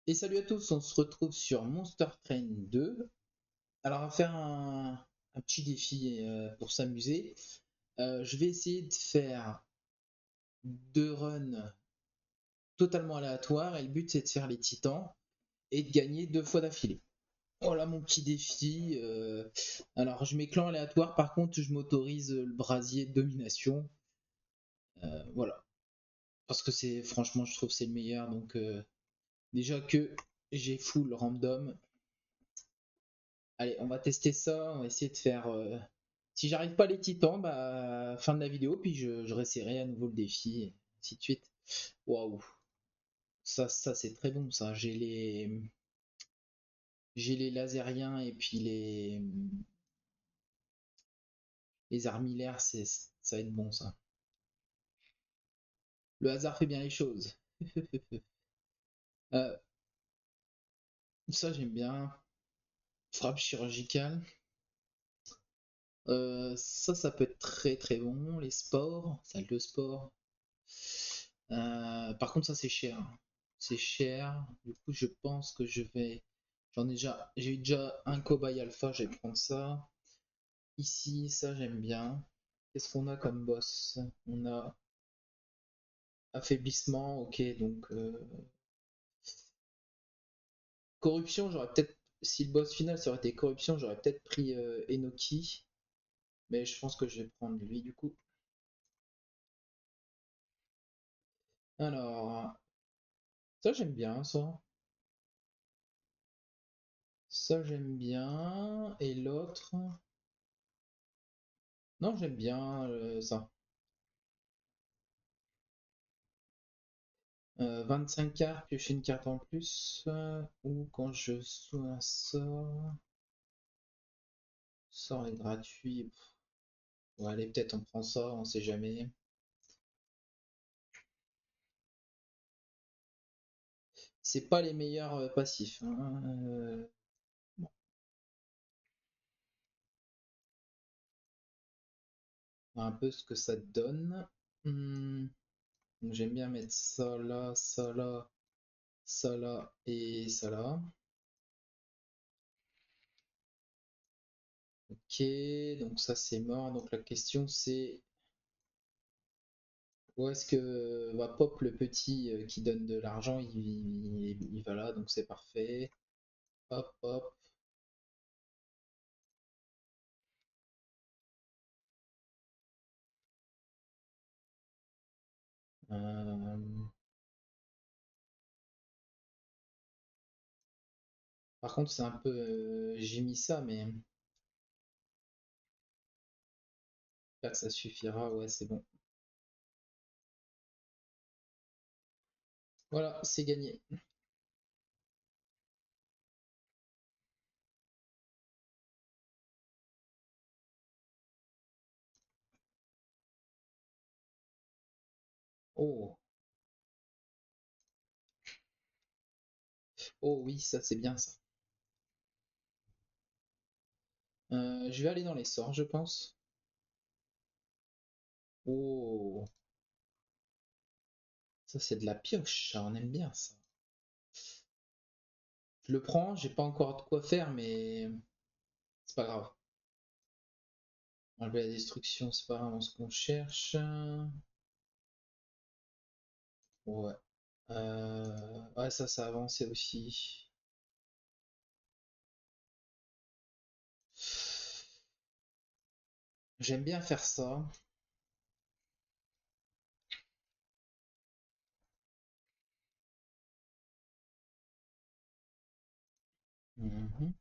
Et salut à tous, on se retrouve sur Monster Train 2. Alors on va faire un petit défi pour s'amuser. Je vais essayer de faire 2 runs totalement aléatoires et le but c'est de faire les titans et de gagner 2 fois d'affilée. Voilà mon petit défi. Alors je mets clan aléatoire, par contre je m'autorise le brasier de domination. Voilà. Parce que c'est franchement je trouve que c'est le meilleur. Donc déjà que j'ai full random. Allez, on va tester ça, on va essayer de faire. Si j'arrive pas les titans, bah fin de la vidéo, puis je réessayerai à nouveau le défi, et ainsi de suite. Waouh, ça c'est très bon ça. J'ai les lasériens et puis les armillaires, ça va être bon ça. Le hasard fait bien les choses. Euh, Ça j'aime bien. Frappe chirurgicale. Ça peut être très très bon. Les sports, salle de sport. Par contre, ça c'est cher. C'est cher. Du coup, je pense que j'ai déjà un cobaye alpha, je vais prendre ça. Ici, ça j'aime bien. Qu'est-ce qu'on a comme boss? On a affaiblissement, ok, donc corruption, j'aurais peut-être. Si le boss final ça aurait été corruption, j'aurais peut-être pris Enoki. Mais je pense que je vais prendre lui du coup. Alors, ça j'aime bien ça. Ça j'aime bien. Et l'autre. Non, j'aime bien ça. 25 cartes, piocher une carte en plus. Ou quand je sous un sort est gratuit. Bon, allez, peut-être on prend ça, on sait jamais. C'est pas les meilleurs passifs, hein. Bon, on va un peu ce que ça donne. Hmm, donc j'aime bien mettre ça là, ça là, ça là et ça là. Ok, donc ça c'est mort. Donc la question c'est où est-ce que va pop le petit qui donne de l'argent, il va là, donc c'est parfait. Hop, hop. Euh, Par contre, c'est un peu. J'ai mis ça, mais là, ça suffira. Ouais, c'est bon. Voilà, c'est gagné. Oh, oh oui, ça c'est bien ça. Je vais aller dans les sorts, je pense. Oh, ça c'est de la pioche, ça, on aime bien ça. Je le prends, j'ai pas encore de quoi faire, mais c'est pas grave. Enlever la destruction, c'est pas vraiment ce qu'on cherche. Ouais. Ouais, ça a avancé aussi. J'aime bien faire ça. Mhm.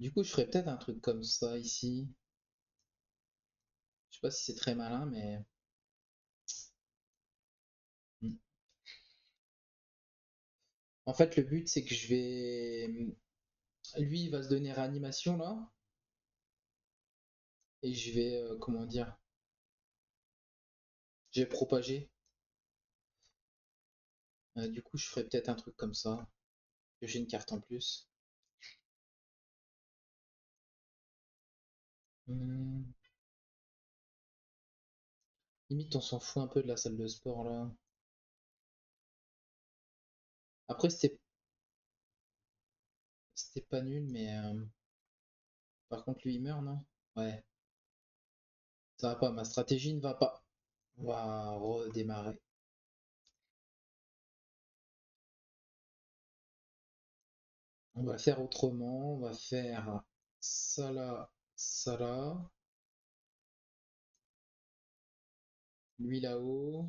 Du coup, je ferais peut-être un truc comme ça ici. Je sais pas si c'est très malin, mais. Hmm. En fait, le but, c'est que je vais. Lui, il va se donner réanimation là. Et je vais. Comment dire? Je vais propager. Du coup, je ferais peut-être un truc comme ça. Que j'ai une carte en plus. Hmm. Limite, on s'en fout un peu de la salle de sport là. Après, c'était pas nul, mais par contre, lui il meurt, non? Ouais, ça va pas. Ma stratégie ne va pas. On va redémarrer. On va faire autrement. On va faire ça là, ça là. Lui là-haut.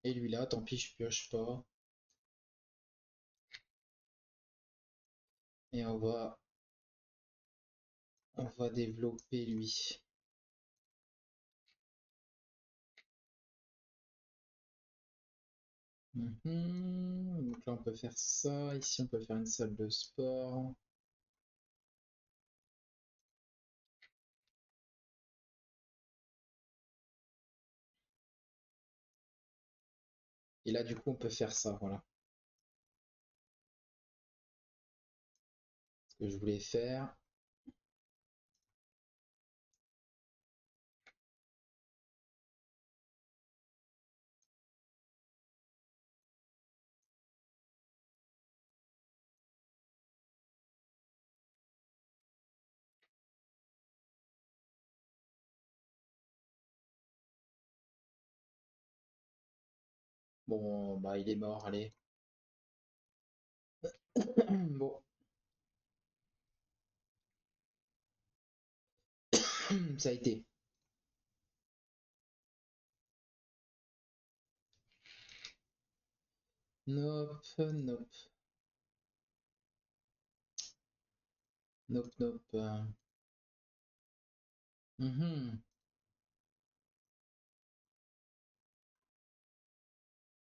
Et lui là. Tant pis, je pioche pas. Et on va développer lui. Donc là, on peut faire ça. Ici, on peut faire une salle de sport. Et là, du coup, on peut faire ça. Voilà ce que je voulais faire. Bon, bah, il est mort. Allez. Bon, ça a été. Nope, nope, nope, nope. Mhm.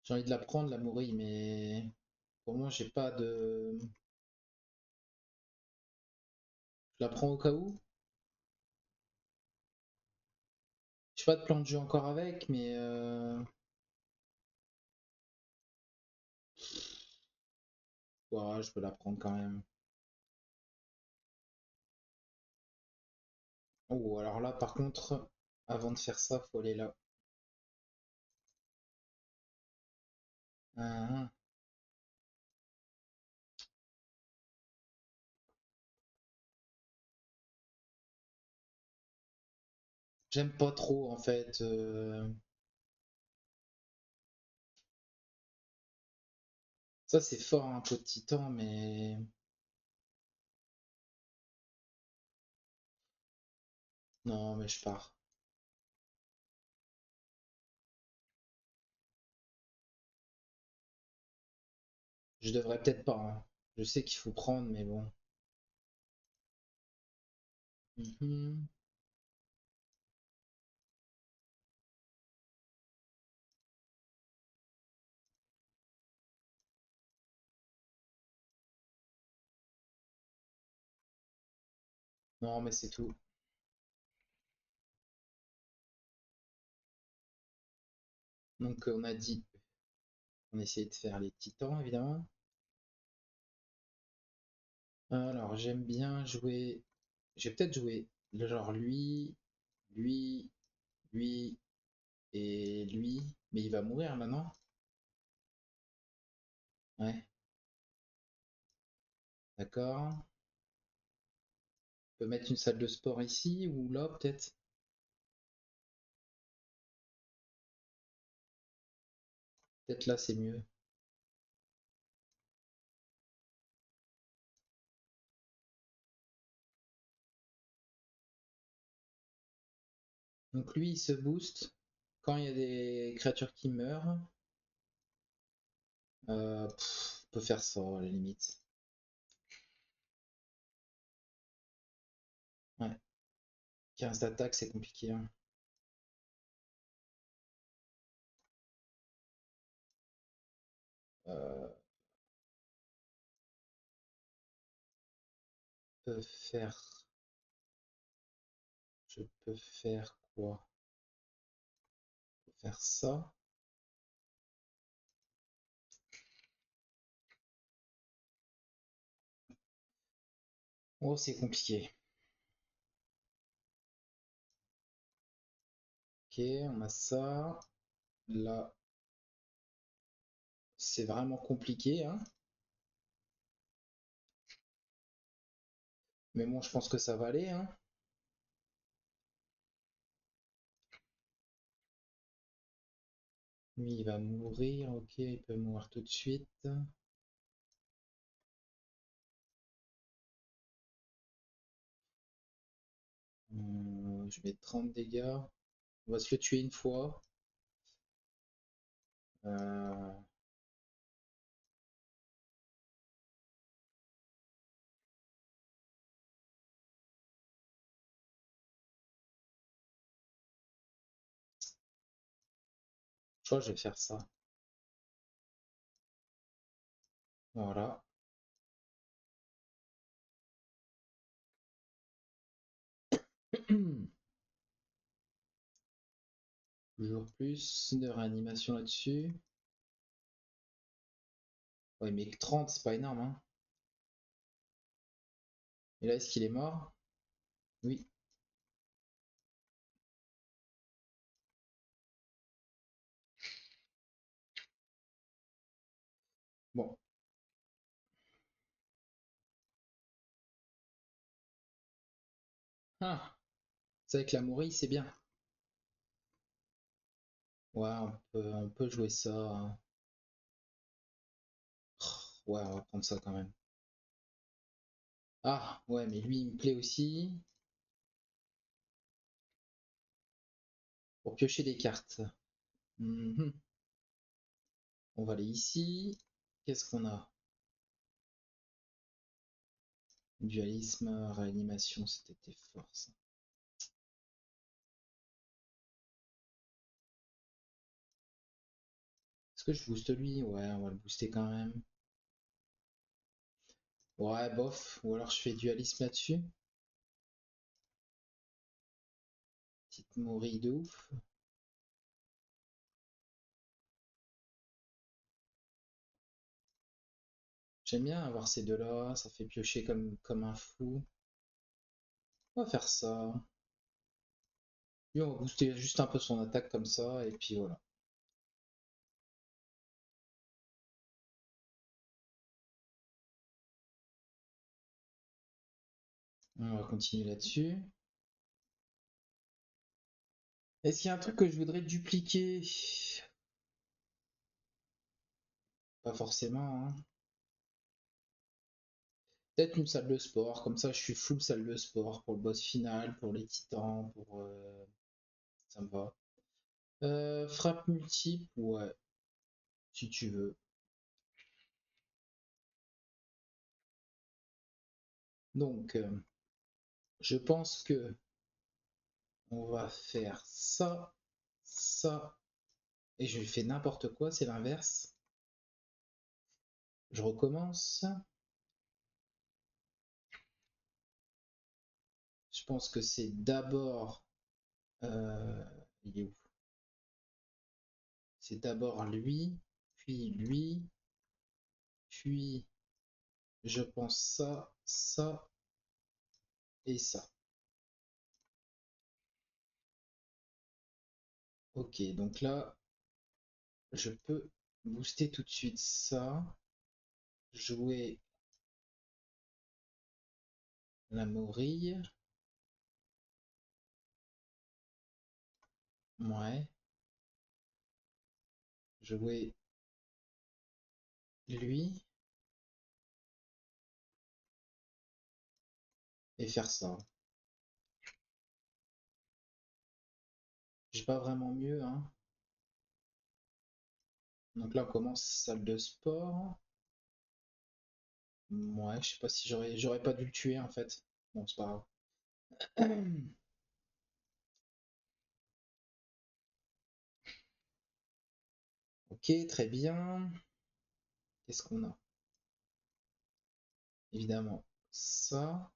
J'ai envie de la prendre, la Mori, mais pour moi, j'ai pas de. Je la prends au cas où. J'ai pas de plan de jeu encore avec, mais ouais, je peux la prendre quand même. Oh, alors là, par contre, avant de faire ça, faut aller là. Ah, j'aime pas trop en fait. Ça, c'est fort un peu de titan, mais non, mais je pars. Je devrais peut-être pas, hein. Je sais qu'il faut prendre, mais bon. Mhm. Non, mais c'est tout. Donc, on a dit, on essayait de faire les titans, évidemment. Alors, j'aime bien jouer. J'ai peut-être joué le genre lui, lui et lui. Mais il va mourir maintenant. Ouais, d'accord. On peut mettre une salle de sport ici ou là, peut-être. Peut-être là, c'est mieux. Donc, lui, il se booste quand il y a des créatures qui meurent. On peut faire ça à la limite. Ouais, 15 d'attaque, c'est compliqué, hein. Euh, peut faire. Je peux faire quoi? Je peux faire ça. Oh, c'est compliqué. Ok, on a ça. Là, c'est vraiment compliqué, hein. Mais bon, je pense que ça va aller, hein. Lui, il va mourir, ok, il peut mourir tout de suite. Je mets 30 dégâts. On va se le tuer une fois. Euh, Je crois que je vais faire ça. Voilà. Toujours plus de réanimation là-dessus. Ouais, mais 30, c'est pas énorme, hein. Et là, est-ce qu'il est mort? Oui. Bon. Ah, c'est avec la mourie, c'est bien. Ouais, on peut jouer ça, hein. Ouais, on va prendre ça quand même. Ah, ouais, mais lui, il me plaît aussi. Pour piocher des cartes. Mhm. On va aller ici. Qu'est-ce qu'on a? Dualisme, réanimation, c'était tes forces. Est-ce que je booste lui? Ouais, on va le booster quand même. Ouais, bof. Ou alors je fais dualisme là-dessus. Petite mourie de ouf. J'aime bien avoir ces deux-là, ça fait piocher comme un fou. On va faire ça. Lui, on va booster juste un peu son attaque comme ça, et puis voilà. On va continuer là-dessus. Est-ce qu'il y a un truc que je voudrais dupliquer? Pas forcément, hein. Peut-être une salle de sport, comme ça je suis full salle de sport pour le boss final, pour les titans, pour... ça me va. Frappe multiple, ouais, si tu veux. Donc, je pense que on va faire ça, ça, et je fais n'importe quoi, c'est l'inverse. Je recommence. Je pense que c'est d'abord... euh, il est où? C'est d'abord lui, puis je pense ça, ça et ça. Ok, donc là, je peux booster tout de suite ça, jouer la morille, ouais, jouer lui et faire ça. J'ai pas vraiment mieux, hein. Donc là, on commence salle de sport. Ouais, je sais pas si j'aurais pas dû le tuer en fait. Bon, c'est pas grave. Ok, très bien. Qu'est-ce qu'on a? Évidemment, ça,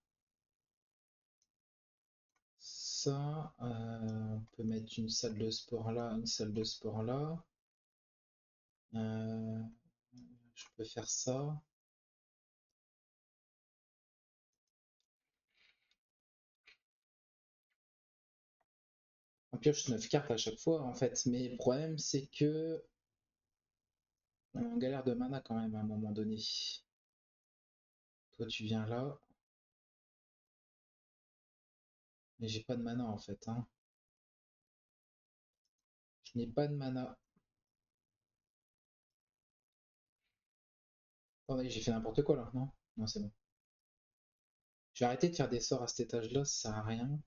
ça. On peut mettre une salle de sport là, une salle de sport là. Euh, je peux faire ça. pioche 9 cartes à chaque fois en fait. Mais le problème c'est que on galère de mana quand même à un moment donné. Toi tu viens là, mais j'ai pas de mana en fait. Hein. Je n'ai pas de mana. Attendez, j'ai fait n'importe quoi là, non? Non, c'est bon. Je vais arrêter de faire des sorts à cet étage-là, ça sert à rien.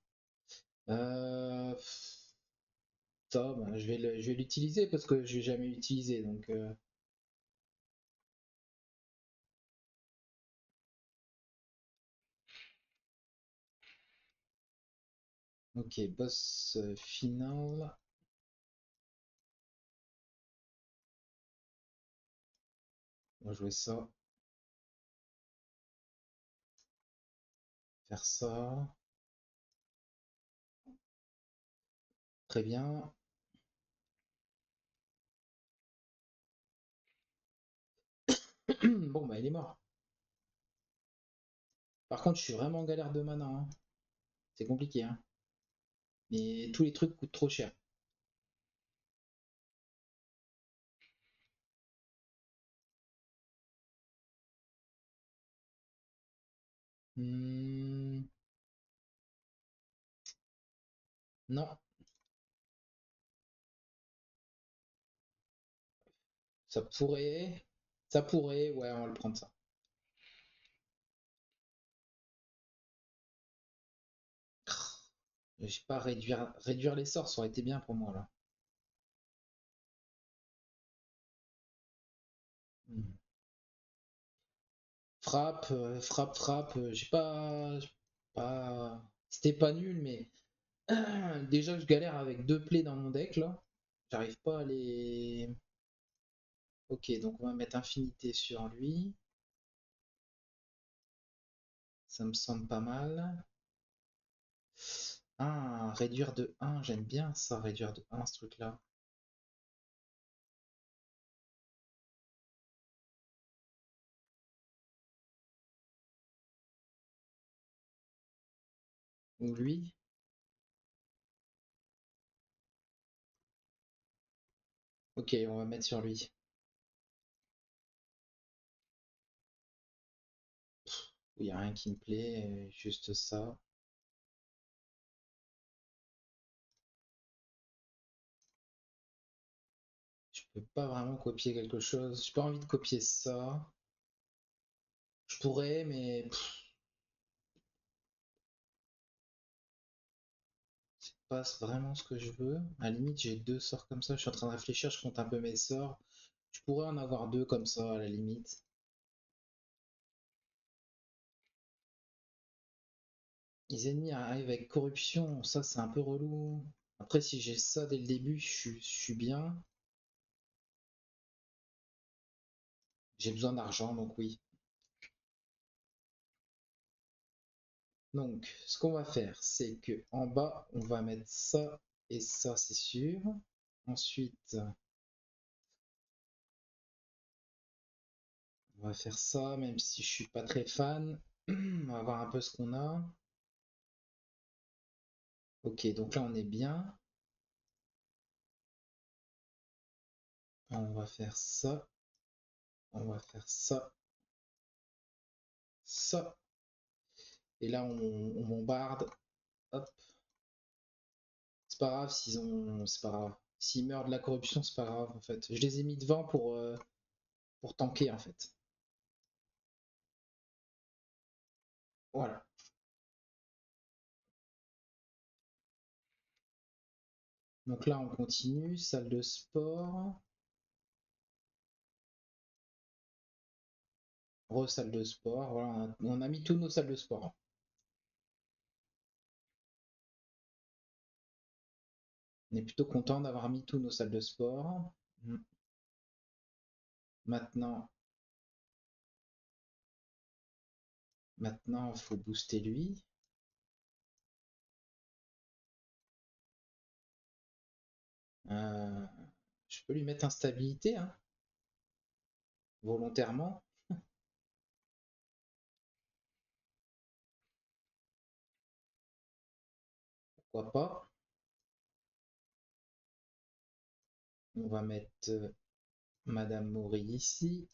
Euh... Ça, bah, je vais l'utiliser parce que je vais jamais l'utiliser, donc... Ok, boss final. On va jouer ça. Faire ça. Très bien. Bon, bah il est mort. Par contre, je suis vraiment en galère de mana. Hein. C'est compliqué. Hein. Mais tous les trucs coûtent trop cher. Hmm, non, ça pourrait... Ça pourrait, ouais, on va le prendre ça. Je sais pas, réduire les sorts, ça aurait été bien pour moi, là. Hmm. Frappe, frappe. Pas... C'était pas nul, mais déjà je galère avec deux plaies dans mon deck là. J'arrive pas à les. Ok, donc on va mettre infinité sur lui. Ça me semble pas mal. Ah, réduire de 1, j'aime bien ça, réduire de 1 ce truc-là. Ou lui. Ok, on va mettre sur lui. Il n'y a rien qui me plaît, juste ça. Je peux pas vraiment copier quelque chose. J'ai pas envie de copier ça. Je pourrais, mais c'est pas vraiment ce que je veux. À la limite, j'ai deux sorts comme ça. Je suis en train de réfléchir, je compte un peu mes sorts. Je pourrais en avoir deux comme ça, à la limite. Les ennemis arrivent avec corruption, ça c'est un peu relou. Après, si j'ai ça dès le début, je suis bien. J'ai besoin d'argent, donc oui. Donc, ce qu'on va faire, c'est que en bas, on va mettre ça et ça, c'est sûr. Ensuite, on va faire ça, même si je suis pas très fan. On va voir un peu ce qu'on a. Ok, donc là, on est bien. On va faire ça. On va faire ça. Ça. Et là, on bombarde. Hop. C'est pas grave s'ils ont. C'est pas grave. S'ils meurent de la corruption, c'est pas grave en fait. Je les ai mis devant pour tanker en fait. Voilà. Donc là, on continue. Salle de sport. Re-salle de sport. Voilà, on a mis tous nos salles de sport. On est plutôt content d'avoir mis tous nos salles de sport. Mm. Maintenant, il faut booster lui. Euh, je peux lui mettre instabilité, hein, volontairement. Pourquoi pas? On va mettre Madame Mori ici.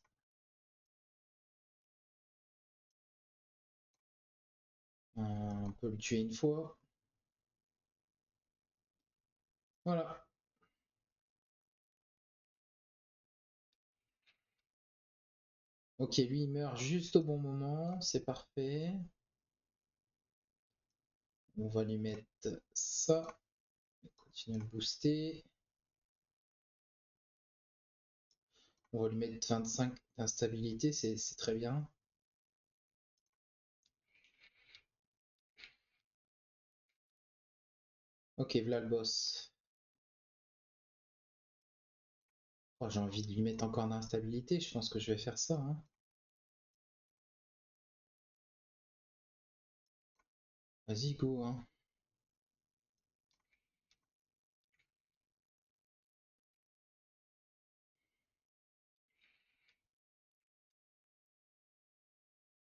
On peut le tuer une fois. Voilà. Ok, lui il meurt juste au bon moment, c'est parfait. On va lui mettre ça. Continuer à le booster. On va lui mettre 25 d'instabilité, c'est très bien. Ok, voilà le boss. Oh, j'ai envie de lui mettre encore d'instabilité, je pense que je vais faire ça, hein. Vas-y, go, hein.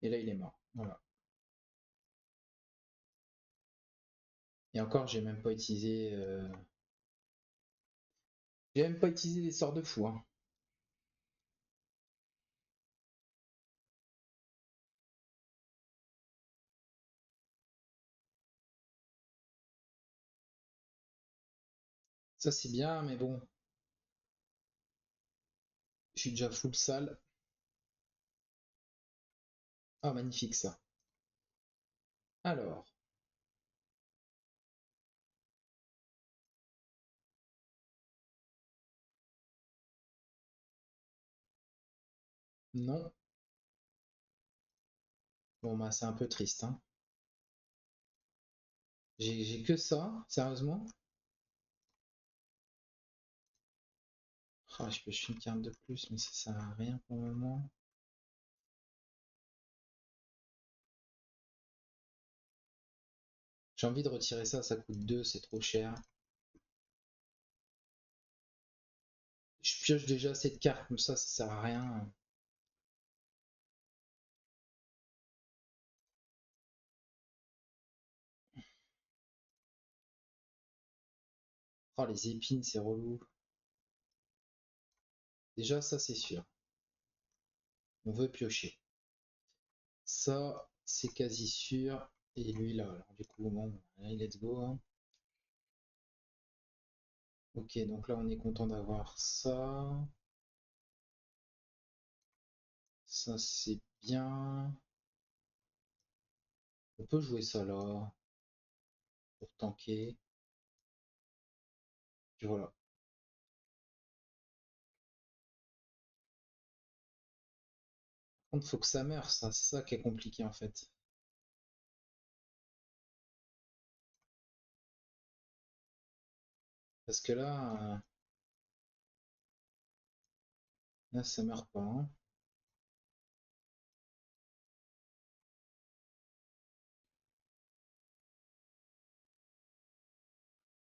Et là, il est mort. Voilà. Et encore, j'ai même pas utilisé. J'ai même pas utilisé les sorts de fou, hein. Ça, c'est bien, mais bon. Je suis déjà full salle. Ah, magnifique ça. Alors, non. Bon, bah, c'est un peu triste, hein. J'ai que ça, sérieusement. Ah, je peux jeter une carte de plus, mais ça sert à rien pour le moment. J'ai envie de retirer ça, ça coûte 2, c'est trop cher. Je pioche déjà cette carte, mais ça sert à rien. Oh, les épines, c'est relou. Déjà, ça, c'est sûr. On veut piocher. Ça, c'est quasi sûr. Et lui, là, alors, du coup, bon, allez, let's go, hein. Ok, donc là, on est content d'avoir ça. Ça, c'est bien. On peut jouer ça là, pour tanker. Puis voilà. Par contre, faut que ça meure, ça. C'est ça qui est compliqué, en fait. Parce que là, ça meurt pas, hein.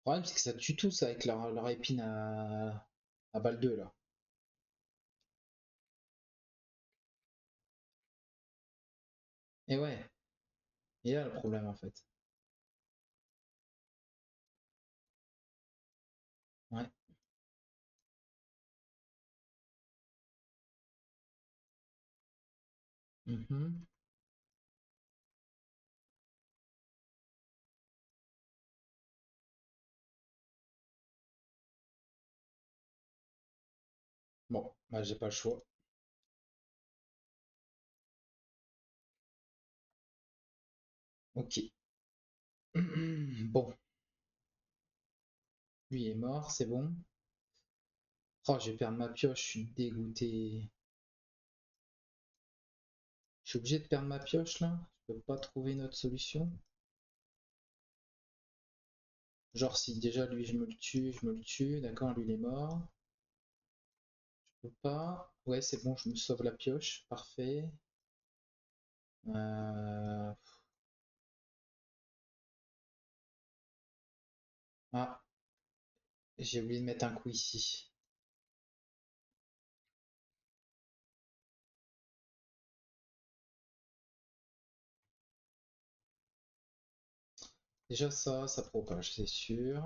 Le problème, c'est que ça tue tous avec leur épine à balle 2 là. Et ouais, il y a le problème, en fait. Ouais. Mhm. Bon, bah, j'ai pas le choix. Ok. Bon, lui est mort, c'est bon. Oh, je vais perdre ma pioche, je suis dégoûté. Je suis obligé de perdre ma pioche là? Je peux pas trouver une autre solution? Genre si déjà lui je me le tue, d'accord, lui il est mort. Je peux pas. Ouais, c'est bon, je me sauve la pioche, parfait. Euh, Ah, j'ai oublié de mettre un coup ici. Déjà ça propage, c'est sûr.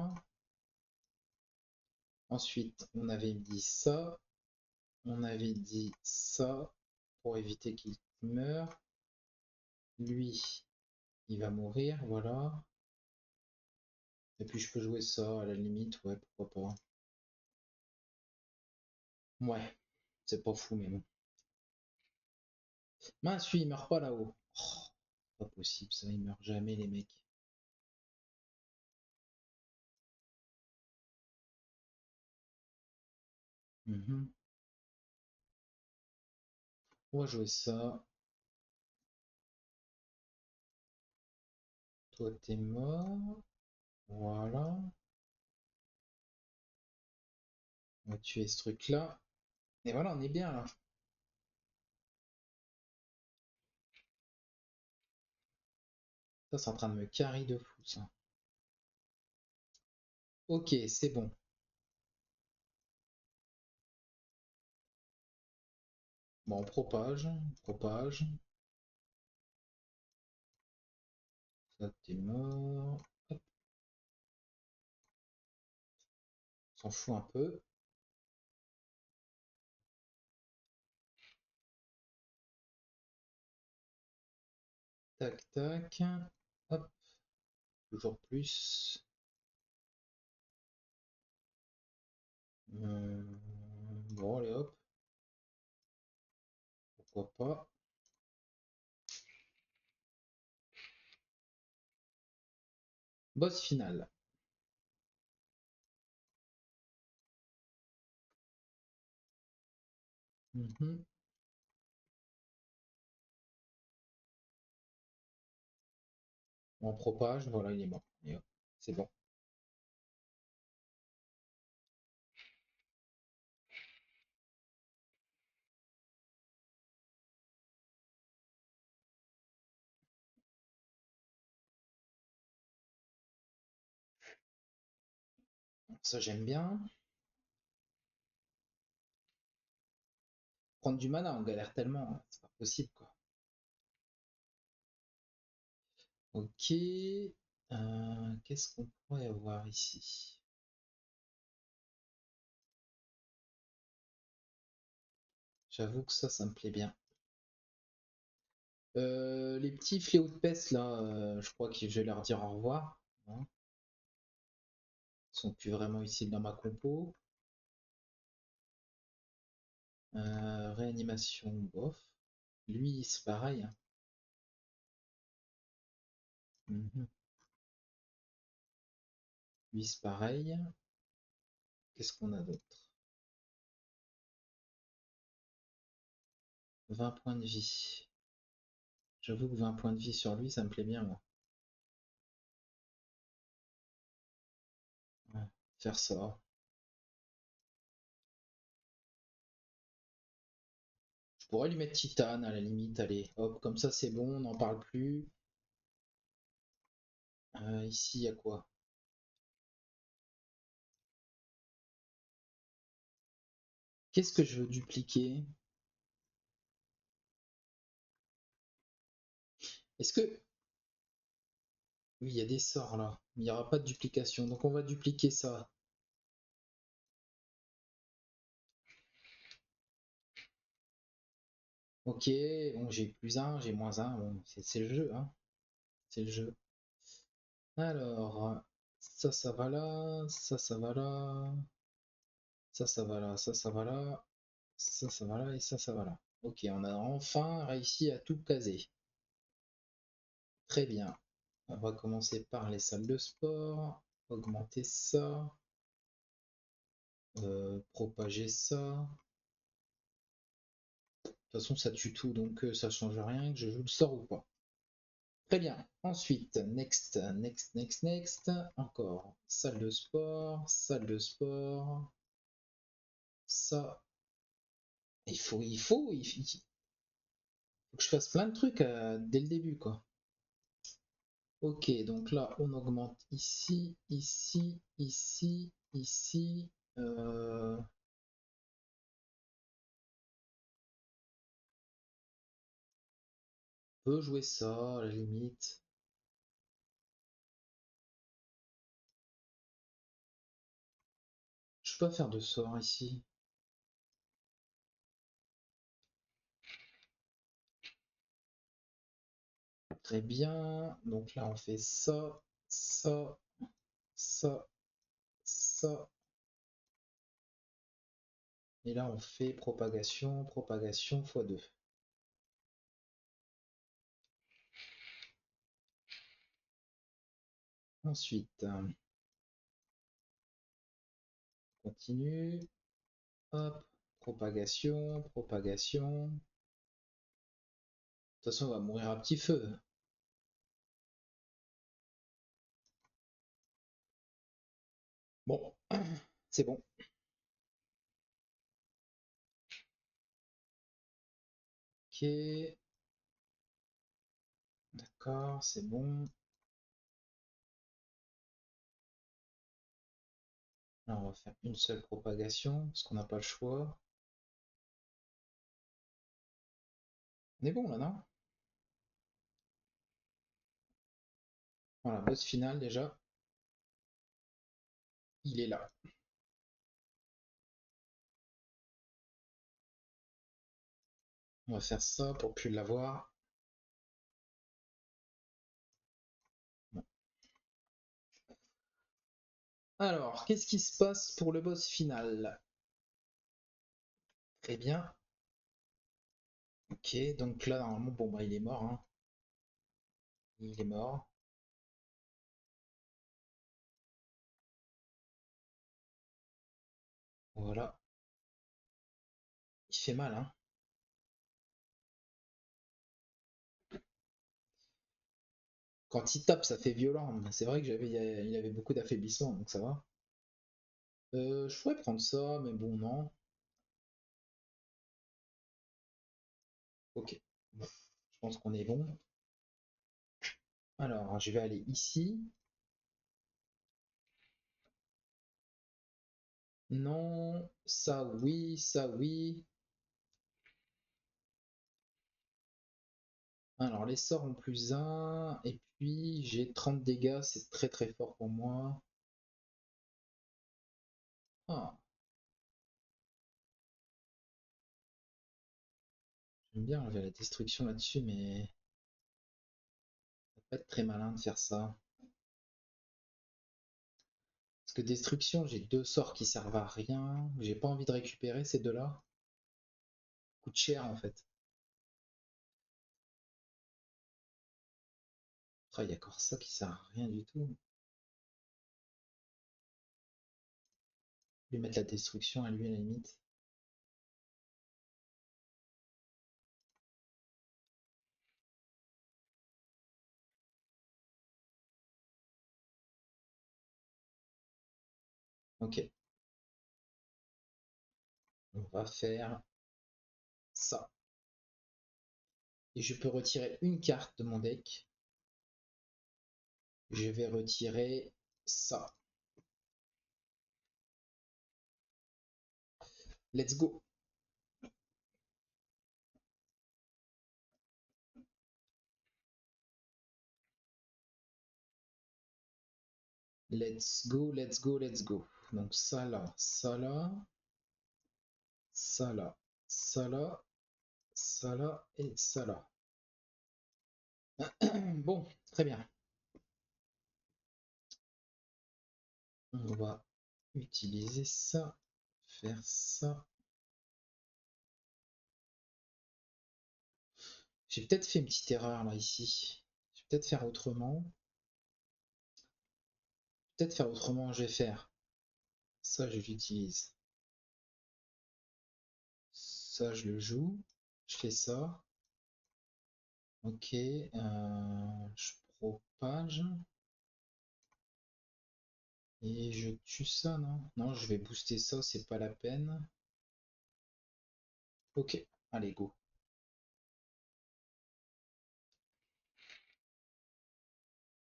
Ensuite, on avait dit ça. On avait dit ça pour éviter qu'il meure. Lui, il va mourir, voilà. Et puis je peux jouer ça à la limite, ouais, pourquoi pas. Ouais, c'est pas fou, mais bon. Mince, lui, il meurt pas là-haut. Oh, pas possible, ça, ils meurent jamais, les mecs. Mhm. On va jouer ça. Toi, t'es mort. Voilà. On va tuer ce truc-là. Et voilà, on est bien là. Ça, c'est en train de me carry de fou, ça. Ok, c'est bon. Bon, on propage, propage. Ça, t'es mort. Hop, on s'en fout un peu. Tac, tac. Hop, toujours plus. Bon, allez, hop. Pourquoi pas. Boss final. Mhm. On propage, voilà, il est mort. Et hop, c'est bon. Ça, j'aime bien. Prendre du mana, on galère tellement, hein, c'est pas possible, quoi. Ok. Qu'est-ce qu'on pourrait avoir ici? J'avoue que ça me plaît bien. Les petits fléaux de peste, là, je crois que je vais leur dire au revoir, hein. Ils sont plus vraiment utiles dans ma compo. Réanimation, bof. Lui, c'est pareil, hein. Mhm. Lui, c'est pareil. Qu'est-ce qu'on a d'autre? 20 points de vie. J'avoue que 20 points de vie sur lui, ça me plaît bien, moi. Ouais, faire ça. Je pourrais lui mettre Titane à la limite, allez, hop, comme ça c'est bon, on n'en parle plus. Ici, il y a quoi? Qu'est-ce que je veux dupliquer? Est-ce que... Oui, il y a des sorts là. Il n'y aura pas de duplication, donc on va dupliquer ça. Ok, bon, j'ai plus un, j'ai moins un, bon, c'est le jeu, hein. C'est le jeu. Alors, ça va là, ça va là, ça va là, ça va là, ça va là et ça va là. Ok, on a enfin réussi à tout caser. Très bien. On va commencer par les salles de sport, augmenter ça, propager ça. De toute façon, ça tue tout, donc ça change rien que je joue le sort ou pas. Très bien. Ensuite, next, next, next, next. Encore salle de sport, salle de sport. Ça, il faut que je fasse plein de trucs dès le début, quoi. Ok, donc là, on augmente ici, ici, ici, ici. On peut jouer ça à la limite. pas faire de sort ici. Très bien. Donc là, on fait ça, ça, ça, ça. Et là, on fait propagation, propagation x2. Ensuite, continue. Hop, propagation, propagation. De toute façon, on va mourir à petit feu. Bon, c'est bon. Ok. D'accord, c'est bon. Là, on va faire une seule propagation, parce qu'on n'a pas le choix. On est bon là, non? Voilà, boss final déjà. Il est là. On va faire ça pour plus l'avoir. Bon. Alors, qu'est-ce qui se passe pour le boss final? Très bien. Ok, donc là, normalement, bon, bah, il est mort, hein. Il est mort. Voilà. Il fait mal, hein. Quand il tape, ça fait violent. C'est vrai que il avait beaucoup d'affaiblissement, donc ça va. Je pourrais prendre ça, mais bon, non. Ok. Bon, je pense qu'on est bon. Alors, je vais aller ici. Non, ça oui, ça oui. Alors, les sorts ont plus 1, et puis j'ai 30 dégâts, c'est très très fort pour moi. Ah, j'aime bien enlever la destruction là-dessus, mais ça va pas être très malin de faire ça. Parce que destruction, j'ai deux sorts qui servent à rien. J'ai pas envie de récupérer ces deux-là. Coûte cher en fait. Ah, il y a encore ça qui sert à rien du tout. Lui mettre la destruction à lui à la limite. Ok. On va faire ça. Et je peux retirer une carte de mon deck. Je vais retirer ça. Let's go. Let's go, let's go, let's go. Donc ça là, ça là, ça là, ça là, ça là et ça là. Bon, très bien. On va utiliser ça, faire ça. J'ai peut-être fait une petite erreur là ici. Je vais peut-être faire autrement. Peut-être faire autrement, je vais faire. Ça, je l'utilise. Ça, je le joue. Je fais ça. Ok. Je propage. Et je tue ça, non? Non, je vais booster ça, c'est pas la peine. Ok, allez, go.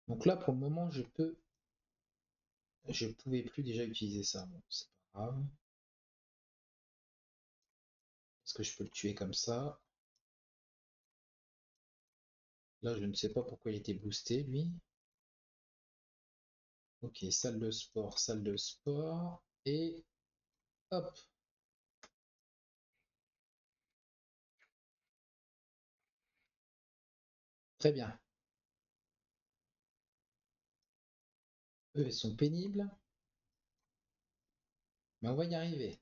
Donc là, pour le moment, je pouvais plus déjà utiliser ça. Bon, c'est pas grave. Parce que je peux le tuer comme ça. Là, je ne sais pas pourquoi il était boosté, lui. Ok, salle de sport, salle de sport. Et Hop, très bien. Eux, ils sont pénibles, mais on va y arriver.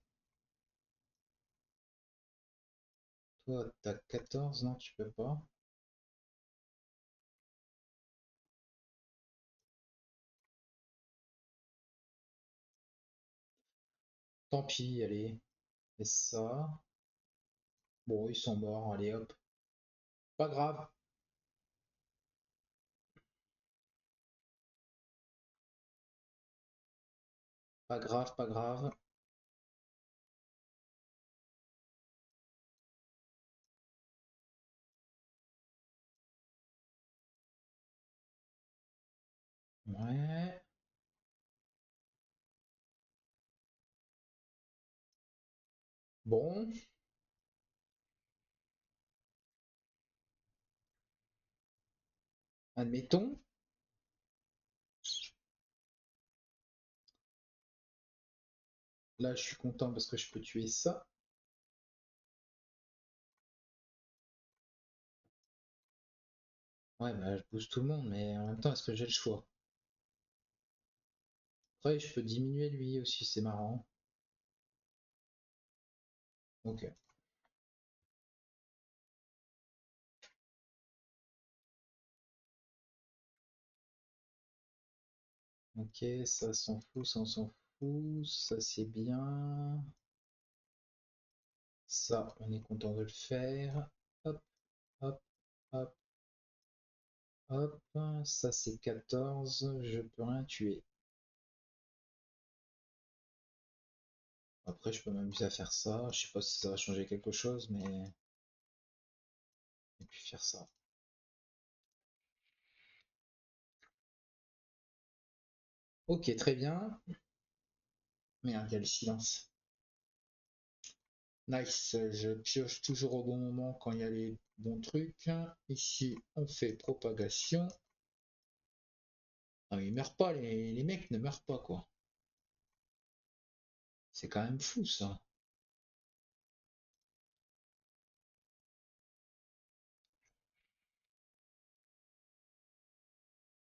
Toi, t'as 14, non, tu peux pas. Tant pis, allez. Et ça. Bon, ils sont morts, allez hop. Pas grave, pas grave, pas grave. Ouais. Bon, admettons. Là, je suis content parce que je peux tuer ça. Ouais, bah, je booste tout le monde, mais en même temps, est-ce que j'ai le choix? Après, je peux diminuer lui aussi, c'est marrant. Ok. Ok, ça s'en fout, ça on s'en fout. Ça c'est bien. Ça, on est content de le faire. Hop, hop, hop, hop. Ça c'est 14. Je peux rien tuer. Après, je peux m'amuser à faire ça. Je sais pas si ça va changer quelque chose, mais. Et puis faire ça. Ok, très bien. Merde, il y a le silence. Nice, je pioche toujours au bon moment quand il y a les bons trucs. Ici, on fait propagation. Ah, mais ils meurent pas, les mecs ne meurent pas, quoi. C'est quand même fou, ça.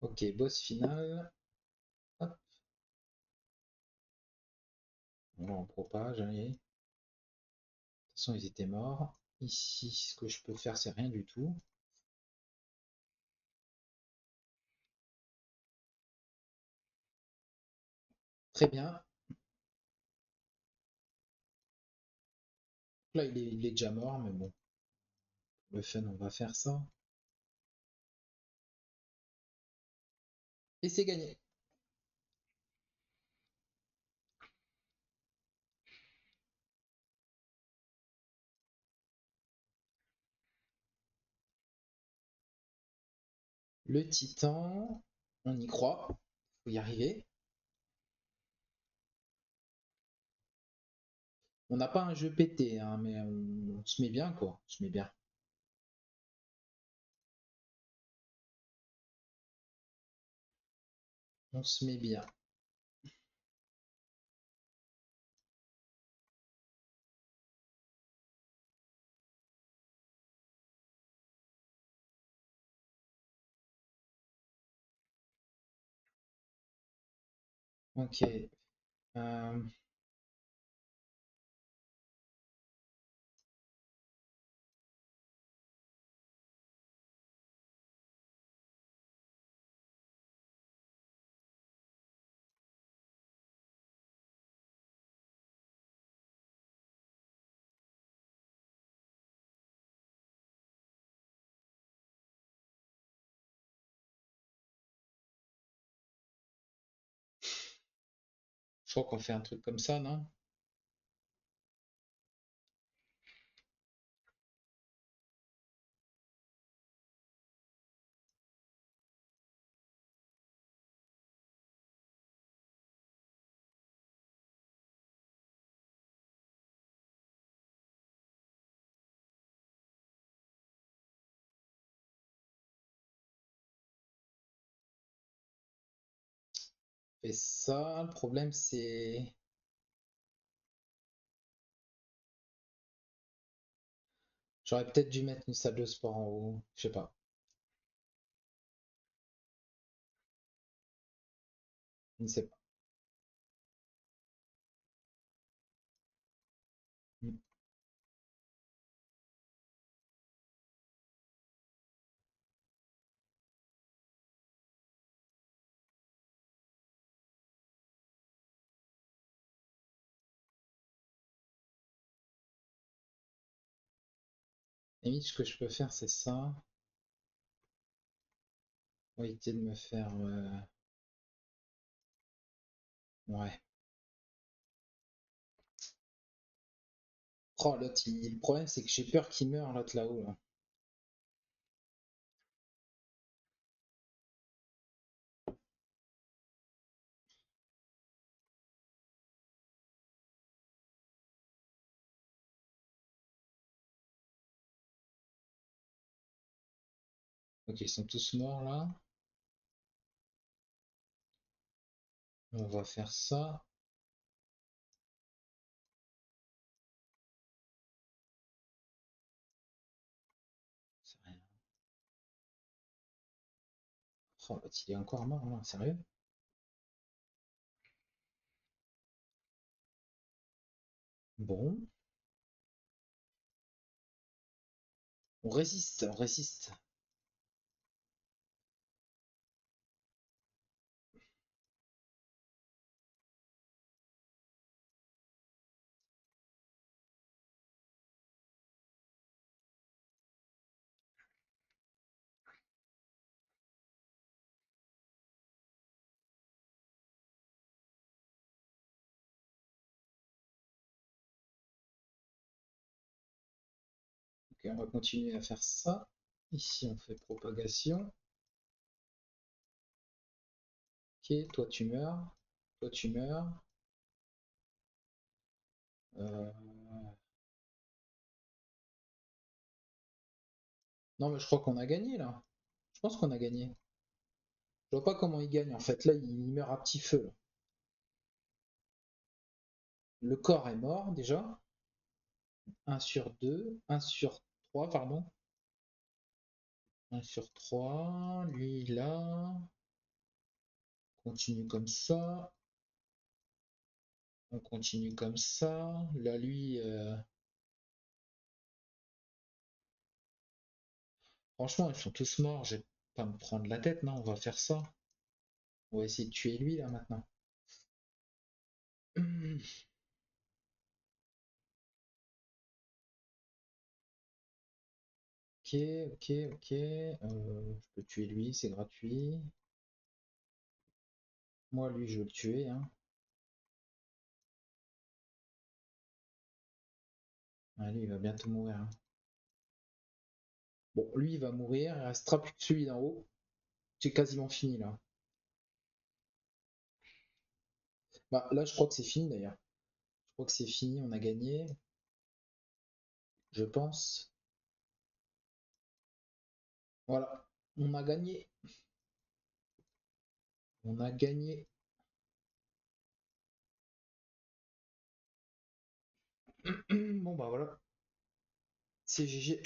Ok, boss final. Hop, on propage, allez. De toute façon, ils étaient morts. Ici, ce que je peux faire, c'est rien du tout. Très bien. Là, il est déjà mort, mais bon, pour le fun, on va faire ça. Et c'est gagné. Le titan, on y croit. Faut y arriver. On n'a pas un jeu pété, hein, mais on se met bien, quoi. On se met bien. On se met bien. Ok. Euh, je crois qu'on fait un truc comme ça, non? Fait ça. Le problème, c'est J'aurais peut-être dû mettre une salle de sport en haut, je sais pas. Je ne sais pas. Hmm. Limite, ce que je peux faire, c'est ça. Pour éviter de me faire. Ouais. Oh, l'autre, le problème, c'est que j'ai peur qu'il meure, l'autre là-haut, là. Ok, ils sont tous morts, là. On va faire ça. C'est rien. Oh, l'autre, il est encore mort, là. Sérieux? Bon. On résiste, on résiste. Ok, on va continuer à faire ça. Ici, on fait propagation. Ok, toi, tu meurs. Toi, tu meurs. Euh, Non, mais je crois qu'on a gagné, là. Je pense qu'on a gagné. Je vois pas comment il gagne, en fait. Là, il meurt à petit feu, là. Le corps est mort, déjà. Un sur 2, un sur 3, pardon. Un sur 3. Lui, là. Continue comme ça. On continue comme ça. Là, lui... Franchement, ils sont tous morts. Je vais pas me prendre la tête, non. On va faire ça. On va essayer de tuer lui, là, maintenant. Ok, ok, ok. Je peux tuer lui, c'est gratuit. Moi, lui, je veux le tuer, hein. Ah, lui, il va bientôt mourir, hein. Bon, lui, il va mourir. Il restera plus que celui d'en haut. C'est quasiment fini, là. Bah, là, je crois que c'est fini, d'ailleurs. Je crois que c'est fini, on a gagné. Je pense. Voilà. On a gagné. On a gagné. Bon, bah, voilà. C'est GG.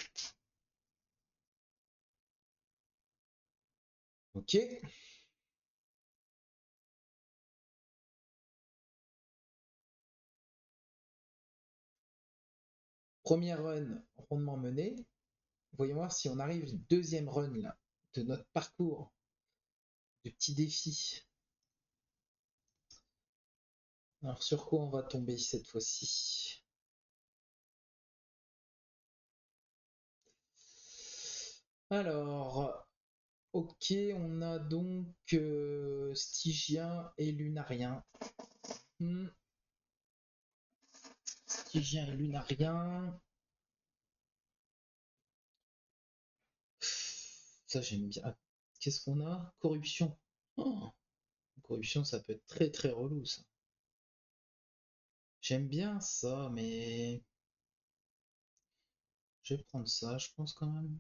Ok. Première run rondement menée. Voyons voir si on arrive deuxième run là, de notre parcours de petits défis. Alors sur quoi on va tomber cette fois-ci? Alors, ok, on a donc Stygien et Lunarien. Hmm, Stygien et Lunarien. Ça j'aime bien. Ah, qu'est-ce qu'on a? Corruption. Oh, corruption, ça peut être très très relou ça. J'aime bien ça, mais je vais prendre ça, je pense quand même.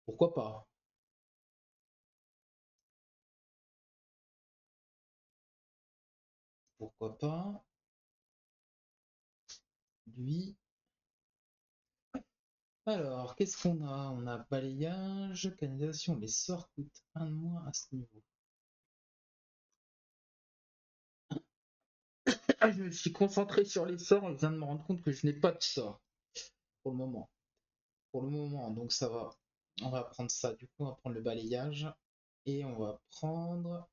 Pourquoi pas? Pourquoi pas? lui. Alors, qu'est-ce qu'on a? On a balayage, canalisation. Les sorts coûtent 1 de moins à ce niveau. Ah, je me suis concentré sur les sorts et je viens de me rendre compte que je n'ai pas de sort pour le moment. Pour le moment, donc ça va. On va prendre ça. Du coup, on va prendre le balayage et on va prendre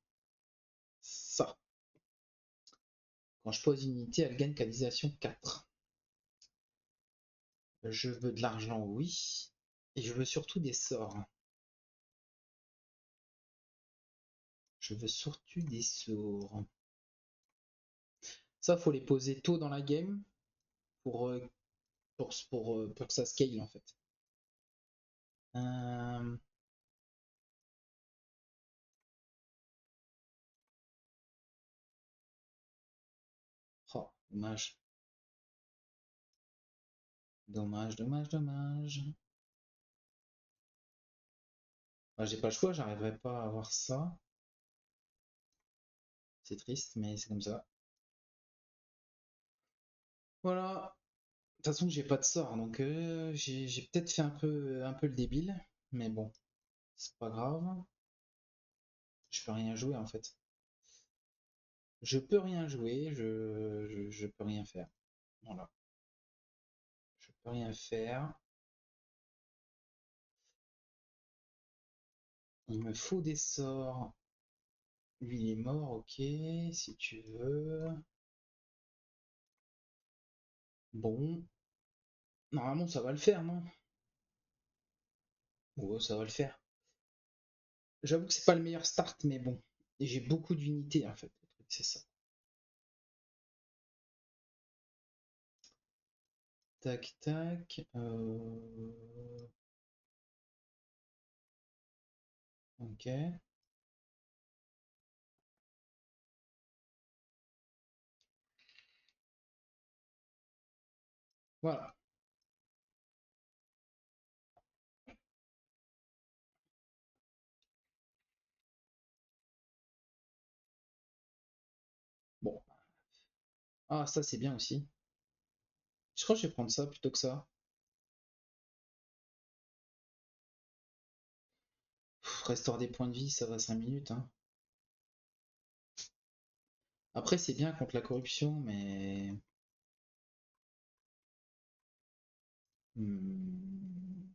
ça. Quand je pose une unité, elle gagne canalisation 4. Je veux de l'argent, oui. Et je veux surtout des sorts. Je veux surtout des sorts. Ça, faut les poser tôt dans la game pour, pour que ça scale en fait. Oh, dommage. Dommage, dommage, dommage. Bah, j'ai pas le choix, j'arriverai pas à avoir ça. C'est triste, mais c'est comme ça. Voilà. De toute façon, j'ai pas de sort, donc j'ai peut-être fait un peu le débile, mais bon, c'est pas grave. Je peux rien jouer en fait. Je peux rien jouer, je peux rien faire. Voilà. Je peux rien faire. Il me faut des sorts. Lui, il est mort, ok, si tu veux. Bon. Normalement, ça va le faire, non? Ouais, ça va le faire. J'avoue que c'est pas le meilleur start, mais bon. Et j'ai beaucoup d'unités, en fait. Le truc, c'est ça. Tac, tac. Ok. Voilà. Bon. Ah, ça, c'est bien aussi. Je crois que je vais prendre ça plutôt que ça. Restaure des points de vie, ça va 5 minutes, hein. Après, c'est bien contre la corruption, mais...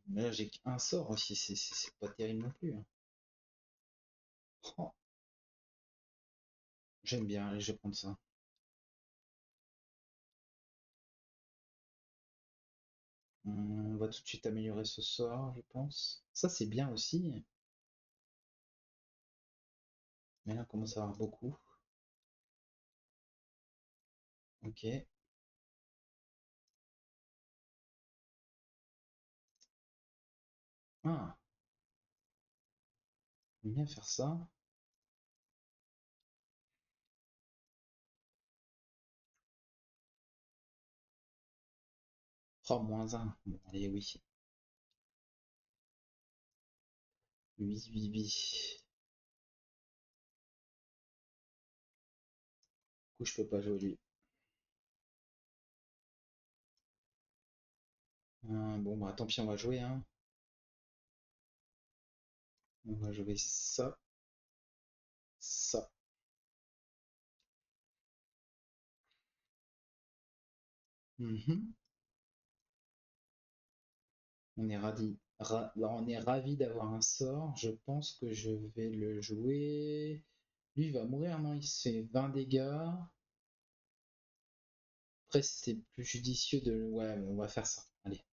Là, j'ai qu'un sort aussi, c'est pas terrible non plus, hein. Oh, j'aime bien, allez, je vais prendre ça. On va tout de suite améliorer ce sort, je pense. Ça, c'est bien aussi. Mais là, on commence à avoir beaucoup. Ok. Ah, j'aime bien faire ça. Oh, -1. Bon, allez, oui. Oui, oui, oui. Du coup, je peux pas jouer lui. Bon, bah tant pis, on va jouer, hein. On va jouer ça, ça. Mhm. On est on est ravi d'avoir un sort. Je pense que je vais le jouer. Lui, il va mourir, non? Il se fait 20 dégâts. Après, c'était plus judicieux de... Ouais, on va faire ça. Allez.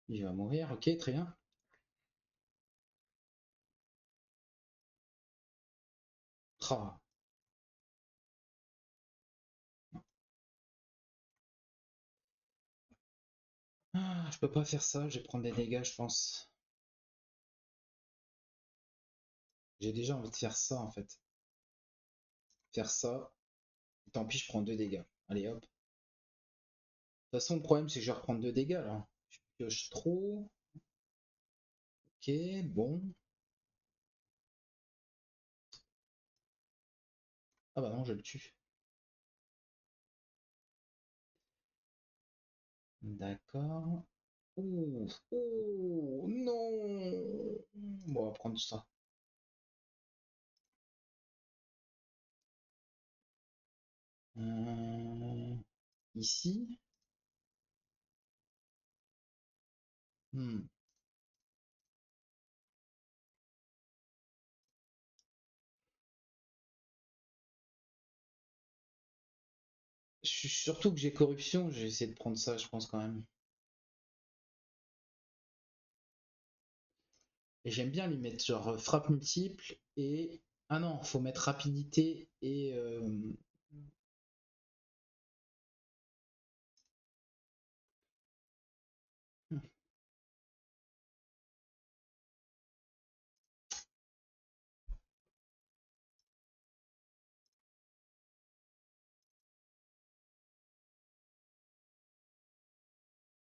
Il va mourir, ok, très bien. Ah, je peux pas faire ça, je vais prendre des dégâts, je pense. J'ai déjà envie de faire ça, en fait. Faire ça. Tant pis, je prends 2 dégâts. Allez, hop. De toute façon, le problème, c'est que je vais reprendre 2 dégâts, là. Pioche trop. Ok, bon. Ah bah non, je le tue. D'accord. Ouh, oh, non. Bon, on va prendre ça. Ici. Hmm. Surtout que j'ai corruption, j'ai essayé de prendre ça, je pense quand même. Et j'aime bien lui mettre genre frappe multiple et... Ah non, faut mettre rapidité et...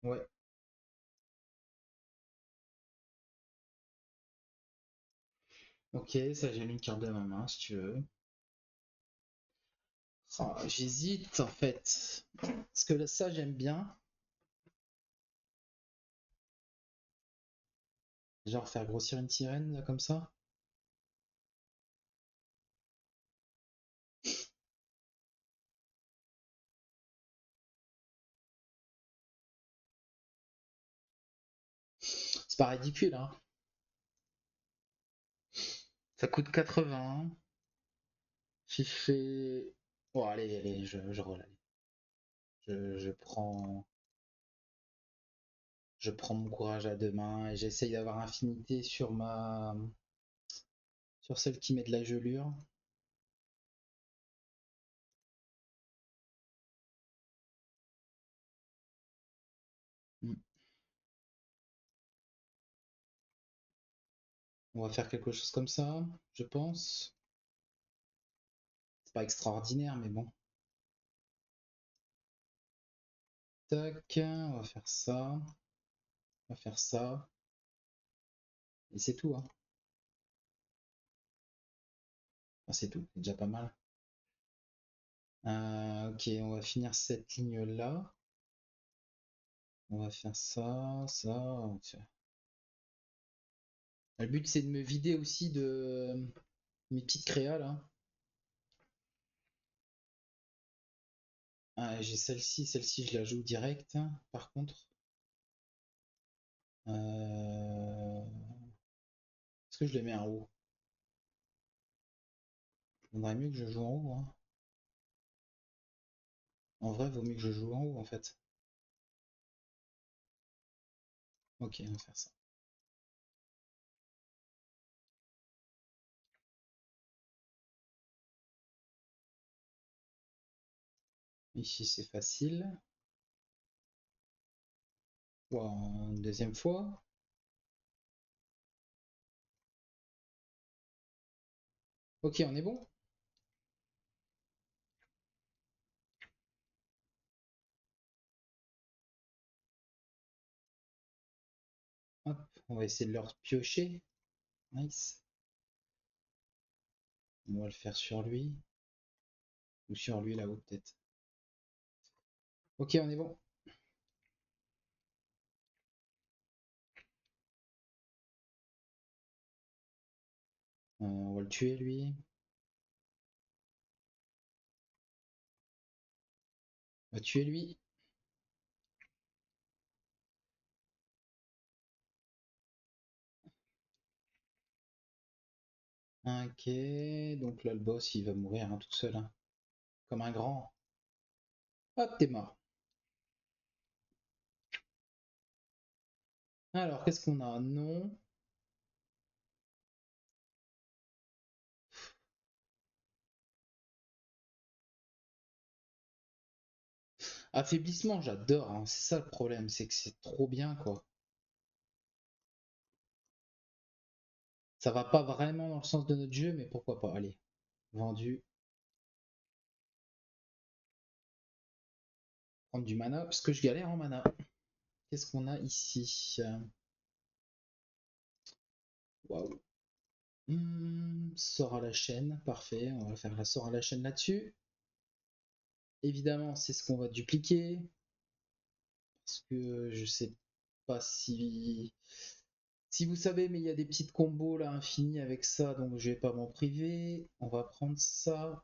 Ouais. Ok, ça j'ai mis une carte de ma main si tu veux. Oh, j'hésite en fait. Parce que là, ça j'aime bien. Genre faire grossir une sirène là, comme ça. C'est pas ridicule, hein. Ça coûte 80. Si je fais... Bon, allez, allez, je roll, allez. Je prends... Je prends mon courage à deux mains et j'essaye d'avoir infinité sur ma... Sur celle qui met de la gelure. Hmm. On va faire quelque chose comme ça, je pense. C'est pas extraordinaire, mais bon. Tac, on va faire ça. On va faire ça. Et c'est tout, hein. Enfin, c'est tout, c'est déjà pas mal. Ok, on va finir cette ligne-là. On va faire ça, ça. Tiens. Le but, c'est de me vider aussi de mes petites créas, là. Ah, j'ai celle-ci, je la joue direct, par contre. Est-ce que je les mets en haut? Il vaudrait mieux que je joue en haut, hein. En vrai, vaut mieux que je joue en haut, en fait. Ok, on va faire ça. Ici, c'est facile. Wow, une deuxième fois. Ok, on est bon. Hop, on va essayer de leur piocher. Nice. On va le faire sur lui. Ou sur lui là-haut, peut-être. Ok, on est bon. On va le tuer, lui. On va tuer lui. Ok, donc là, le boss, il va mourir hein, tout seul. Hein. Comme un grand. Hop, t'es mort. Alors, qu'est-ce qu'on a? Non. Affaiblissement, j'adore. Hein. C'est ça le problème, c'est que c'est trop bien, quoi. Ça va pas vraiment dans le sens de notre jeu, mais pourquoi pas. Allez, vendu. Prendre du mana, parce que je galère en mana. Qu'est-ce qu'on a ici? Waouh. Sort à la chaîne, parfait. On va faire la sort à la chaîne là-dessus. Évidemment, c'est ce qu'on va dupliquer. Parce que je sais pas si vous savez, mais il y a des petites combos là infinies avec ça, donc je vais pas m'en priver. On va prendre ça.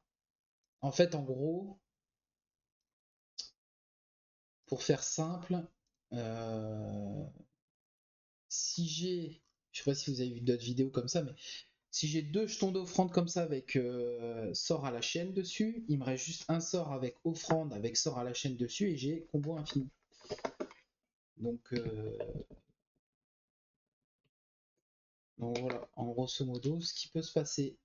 En fait, en gros, pour faire simple, euh, si j'ai, je sais pas si vous avez vu d'autres vidéos comme ça, mais si j'ai deux jetons d'offrande comme ça avec sort à la chaîne dessus, il me reste juste un sort avec offrande avec sort à la chaîne dessus et j'ai combo infini. Donc voilà, en grosso modo, ce qui peut se passer.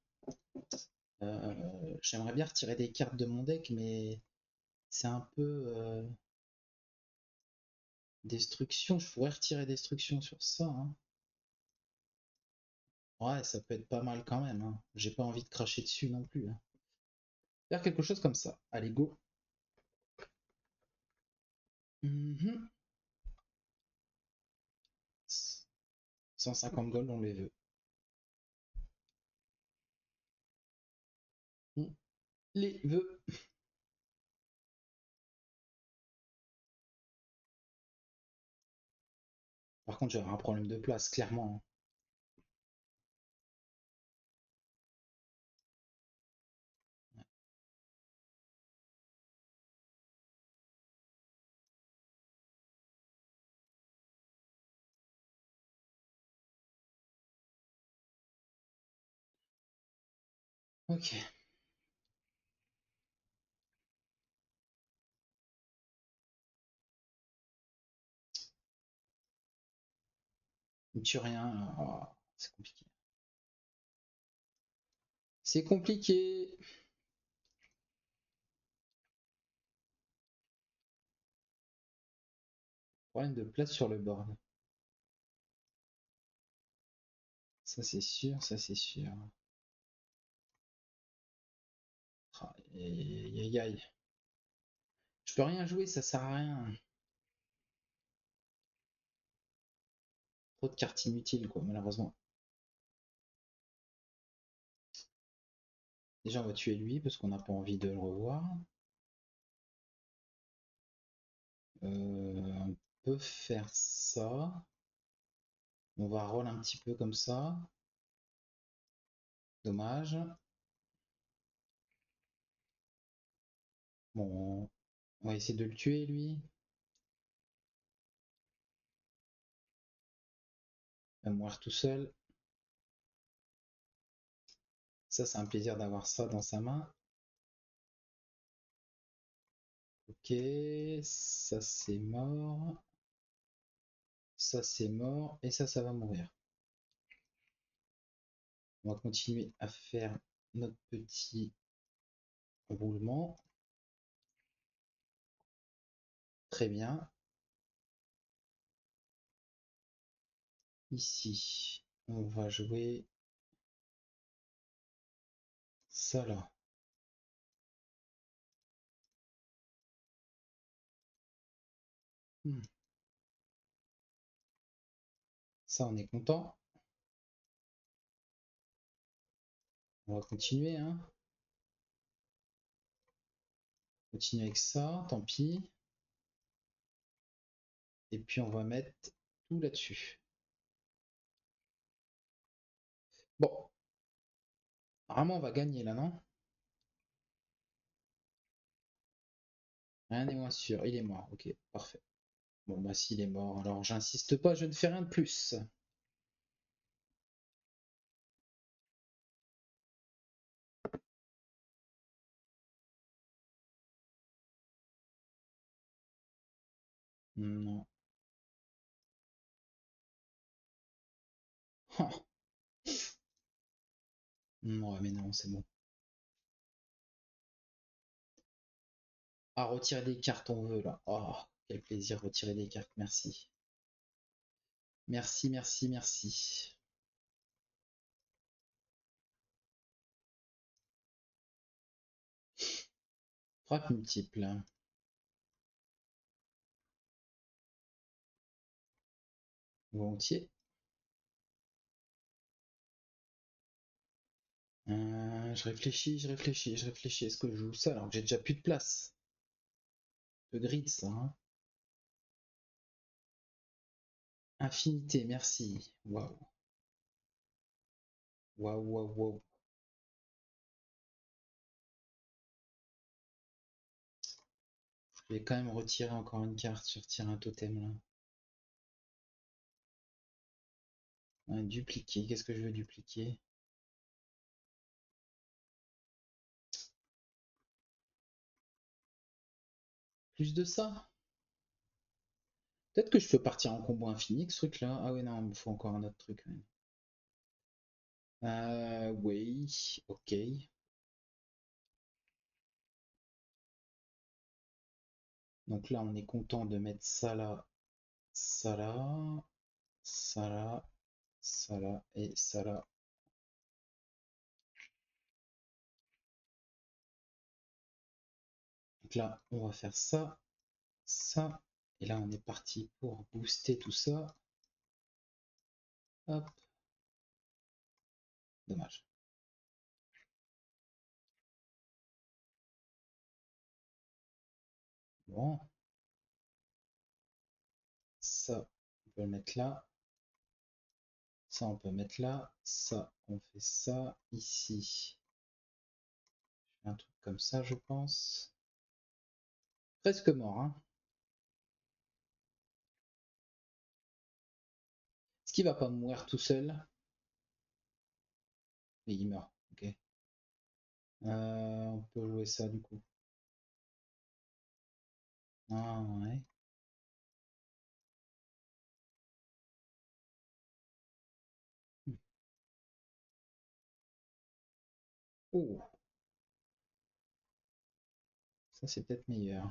J'aimerais bien retirer des cartes de mon deck, mais c'est un peu destruction. Je pourrais retirer destruction sur ça, hein. Ouais, ça peut être pas mal quand même, hein. J'ai pas envie de cracher dessus non plus, hein. Faire quelque chose comme ça. Allez, go. 150 gold, on les veut. On les veut. Par contre, j'aurais un problème de place, clairement, hein. Ok. Ne tue rien. Oh, c'est compliqué. C'est compliqué. Problème de place sur le board. Ça, c'est sûr, ça, c'est sûr. Aïe, aïe, aïe. Je peux rien jouer, ça sert à rien. Trop de cartes inutiles, quoi, malheureusement. Déjà, on va tuer lui parce qu'on n'a pas envie de le revoir. On peut faire ça. On va roll un petit peu comme ça. Dommage. Bon, on va essayer de le tuer, lui. Il va mourir tout seul. Ça, c'est un plaisir d'avoir ça dans sa main. Ok, ça c'est mort. Ça c'est mort. Et ça va mourir. On va continuer à faire notre petit roulement. Très bien. Ici, on va jouer ça là. Hmm. Ça, on est content. On va continuer, hein. Continuer avec ça, tant pis. Et puis on va mettre tout là-dessus. Bon, vraiment on va gagner là, non? Rien n'est moins sûr. Il est mort. Ok, parfait. Bon, bah s'il est mort, alors j'insiste pas, je ne fais rien de plus. Non. Oh. Ouais, mais non, c'est bon. Ah, retirer des cartes, on veut là. Oh, quel plaisir, retirer des cartes, merci. Merci, merci, merci. Frappe multiple. volontiers. Je réfléchis, je réfléchis, je réfléchis. Est-ce que je joue ça alors que j'ai déjà plus de place? De grid, ça, hein. Infinité, merci. Waouh. Waouh, waouh, waouh. Je vais quand même retirer encore une carte. Je retire un totem là. Dupliquer. Qu'est-ce que je veux dupliquer? Plus de ça? Peut-être que je peux partir en combo infini avec ce truc là. Ah ouais, non, il me faut encore un autre truc. Oui, ok. Donc là, on est content de mettre ça là, ça là, ça là, ça là et ça là. Donc là, on va faire ça, ça. Et là, on est parti pour booster tout ça. Hop, dommage. Bon, ça, on peut le mettre là. Ça, on peut mettre là. Ça, on fait ça ici. Je fais un truc comme ça, je pense. Presque mort, hein. Est-ce qu'il va pas mourir tout seul? Et il meurt, ok. On peut jouer ça du coup. Ah ouais. Oh, ça c'est peut-être meilleur.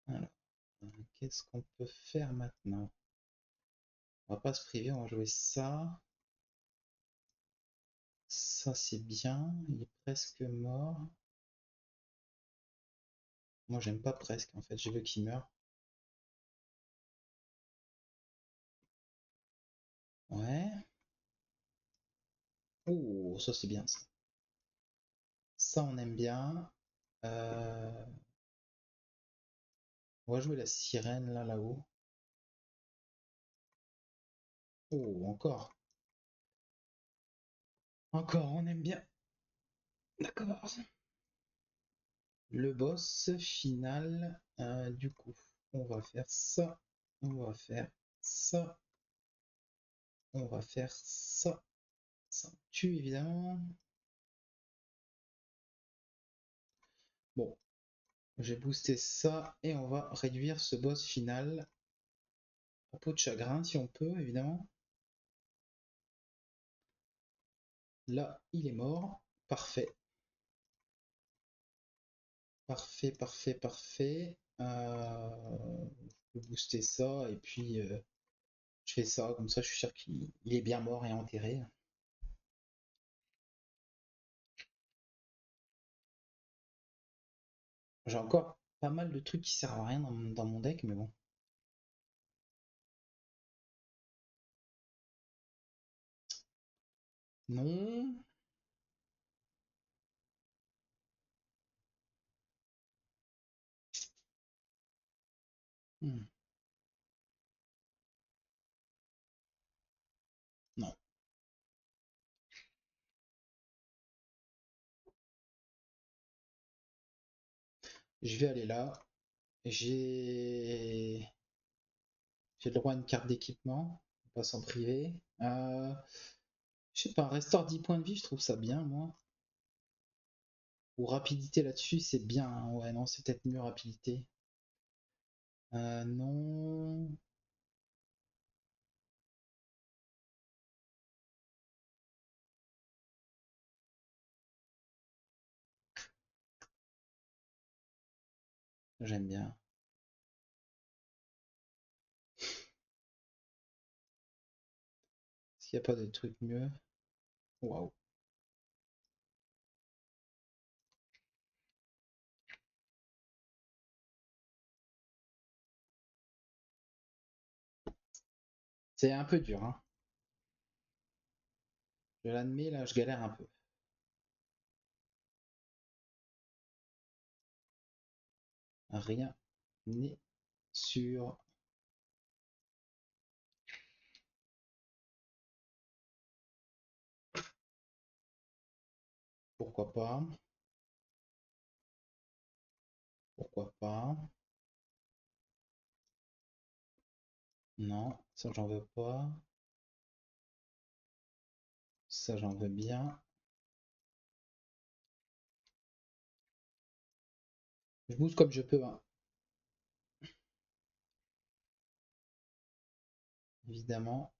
Alors, qu'est-ce qu'on peut faire maintenant? On va pas se priver, on va jouer ça. Ça c'est bien, il est presque mort. Moi j'aime pas presque en fait, je veux qu'il meure. Ouais. Oh, ça c'est bien ça. Ça on aime bien. Euh, On va jouer la sirène là, là-haut. Oh, encore. Encore, on aime bien. D'accord. Le boss final, du coup, on va faire ça. On va faire ça. On va faire ça. Ça tue évidemment. Bon, j'ai boosté ça et on va réduire ce boss final à peau de chagrin si on peut évidemment. Là, il est mort. Parfait. Parfait, parfait, parfait. Je peux booster ça et puis je fais ça, comme ça je suis sûr qu'il est bien mort et enterré. J'ai encore pas mal de trucs qui servent à rien dans mon deck, mais bon. Non. Hmm, non. Je vais aller là. J'ai le droit à une carte d'équipement. On va pas s'en priver. Je sais pas, restaure 10 points de vie, je trouve ça bien, moi. Ou rapidité là-dessus, c'est bien, hein. Ouais, non, c'est peut-être mieux rapidité. Non. J'aime bien. Est-ce qu'il n'y a pas de truc mieux? Waouh. C'est un peu dur, hein. Je l'admets, là, je galère un peu. Rien n'est sûr. Pourquoi pas? Pourquoi pas? Non, ça j'en veux pas. Ça j'en veux bien. Je bouge comme je peux, hein. Évidemment.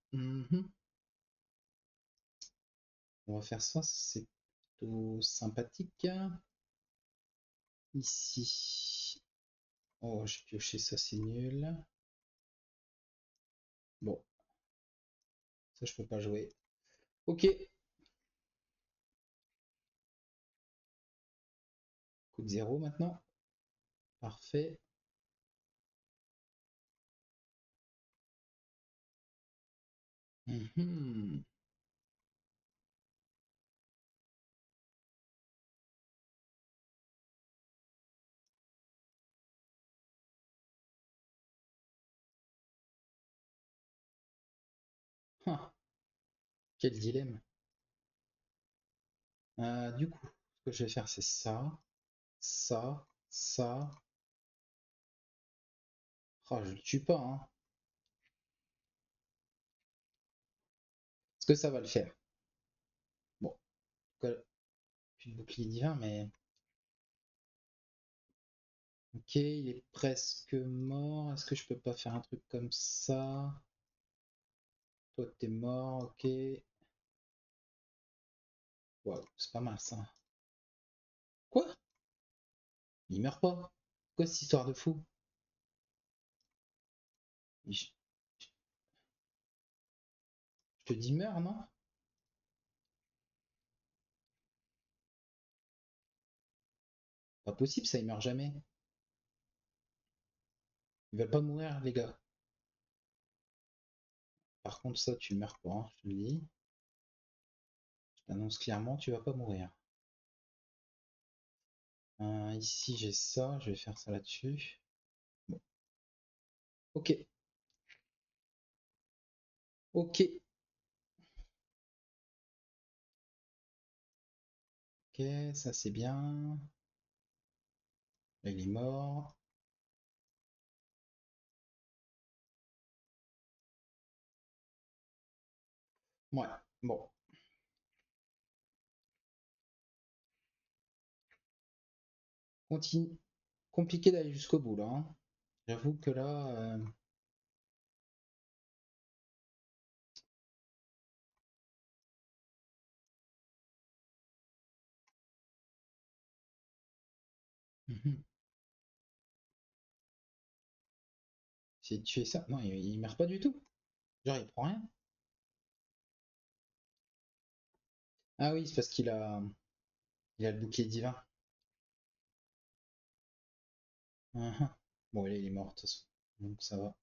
On va faire ça, c'est plutôt sympathique. Ici. Oh, j'ai pioché ça, c'est nul. Bon, ça je peux pas jouer. Ok. Coup de zéro maintenant. Parfait. Mhm. Ah, quel dilemme. Du coup, ce que je vais faire, c'est ça, ça. Ah, je le tue pas, hein. Est-ce que ça va le faire? Bon, en tout cas, plus de bouclier divin, mais... Ok, il est presque mort. Est-ce que je peux pas faire un truc comme ça? Toi, t'es mort, ok. Waouh, c'est pas mal ça. Quoi? Il meurt pas. Quoi cette histoire de fou? Je, je te dis meurt, non? Pas possible, ça, il meurt jamais. Ils veulent pas mourir, les gars. Par contre, ça, tu meurs pas, hein, je te le dis. Je t'annonce clairement, tu vas pas mourir. Ici, j'ai ça, je vais faire ça là-dessus. Bon. Ok, ok, ok, ça c'est bien. Là, il est mort. Ouais, bon. Continue. Compliqué d'aller jusqu'au bout là, hein. J'avoue que là, mhm. J'ai tué ça. Non, il meurt pas du tout. Genre, il prend rien. Ah oui, c'est parce il a le bouclier divin. Mhm. Bon, il est mort de toute façon. Donc ça va.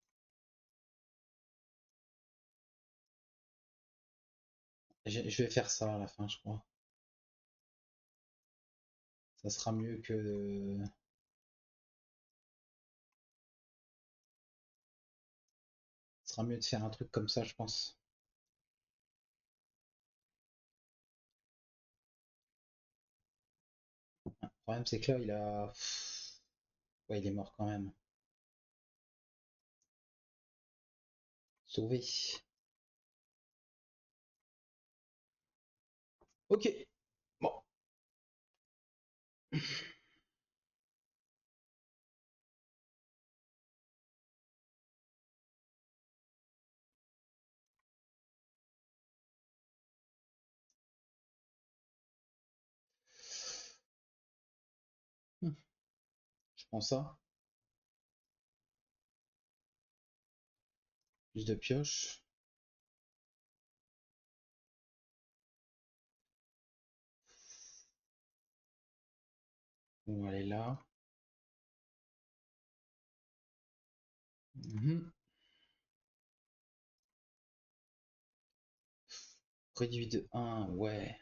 Je vais faire ça à la fin, je crois. Ça sera mieux que ça sera mieux de faire un truc comme ça, je pense. Le problème, c'est que là, il a. Ouais, il est mort quand même. Sauvé. Ok. Bon. Je prends ça. Plus de pioche. On va aller là. Mhm. Réduit de 1, ouais.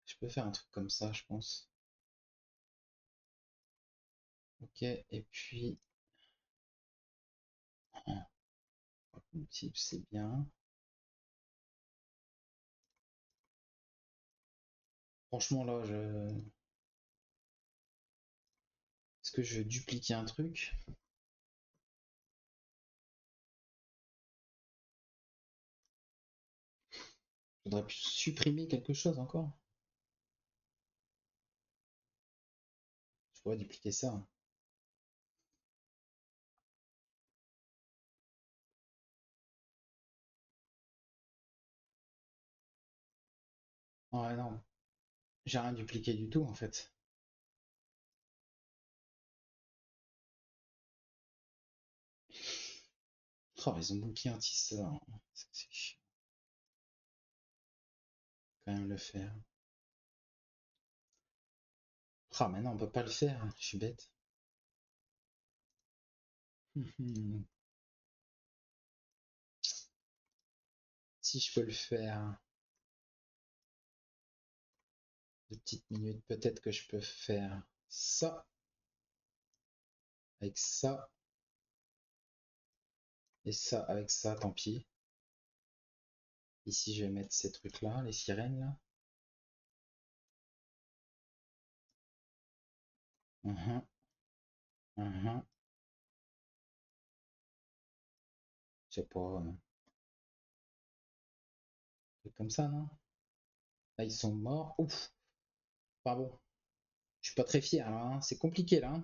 Je peux faire un truc comme ça, je pense. Ok, et puis... Type, c'est bien. Franchement, là, je... Est-ce que je vais dupliquer un truc? Je voudrais supprimer quelque chose encore. Je pourrais dupliquer ça. Ouais, non. J'ai rien dupliqué du tout, en fait. Oh, ils ont booké un teaser. C'est chiant. Quand même le faire. Ah, mais non, on peut pas le faire. Je suis bête. Si je peux le faire, 2 petites minutes, peut-être que je peux faire ça avec ça et ça avec ça, tant pis. Ici, je vais mettre ces trucs-là, les sirènes là. Mhm, mhm. Je sais pas, truc comme ça, non? Là, ils sont morts. Ouf, pas bon. Je suis pas très fier là, hein. C'est compliqué là, hein.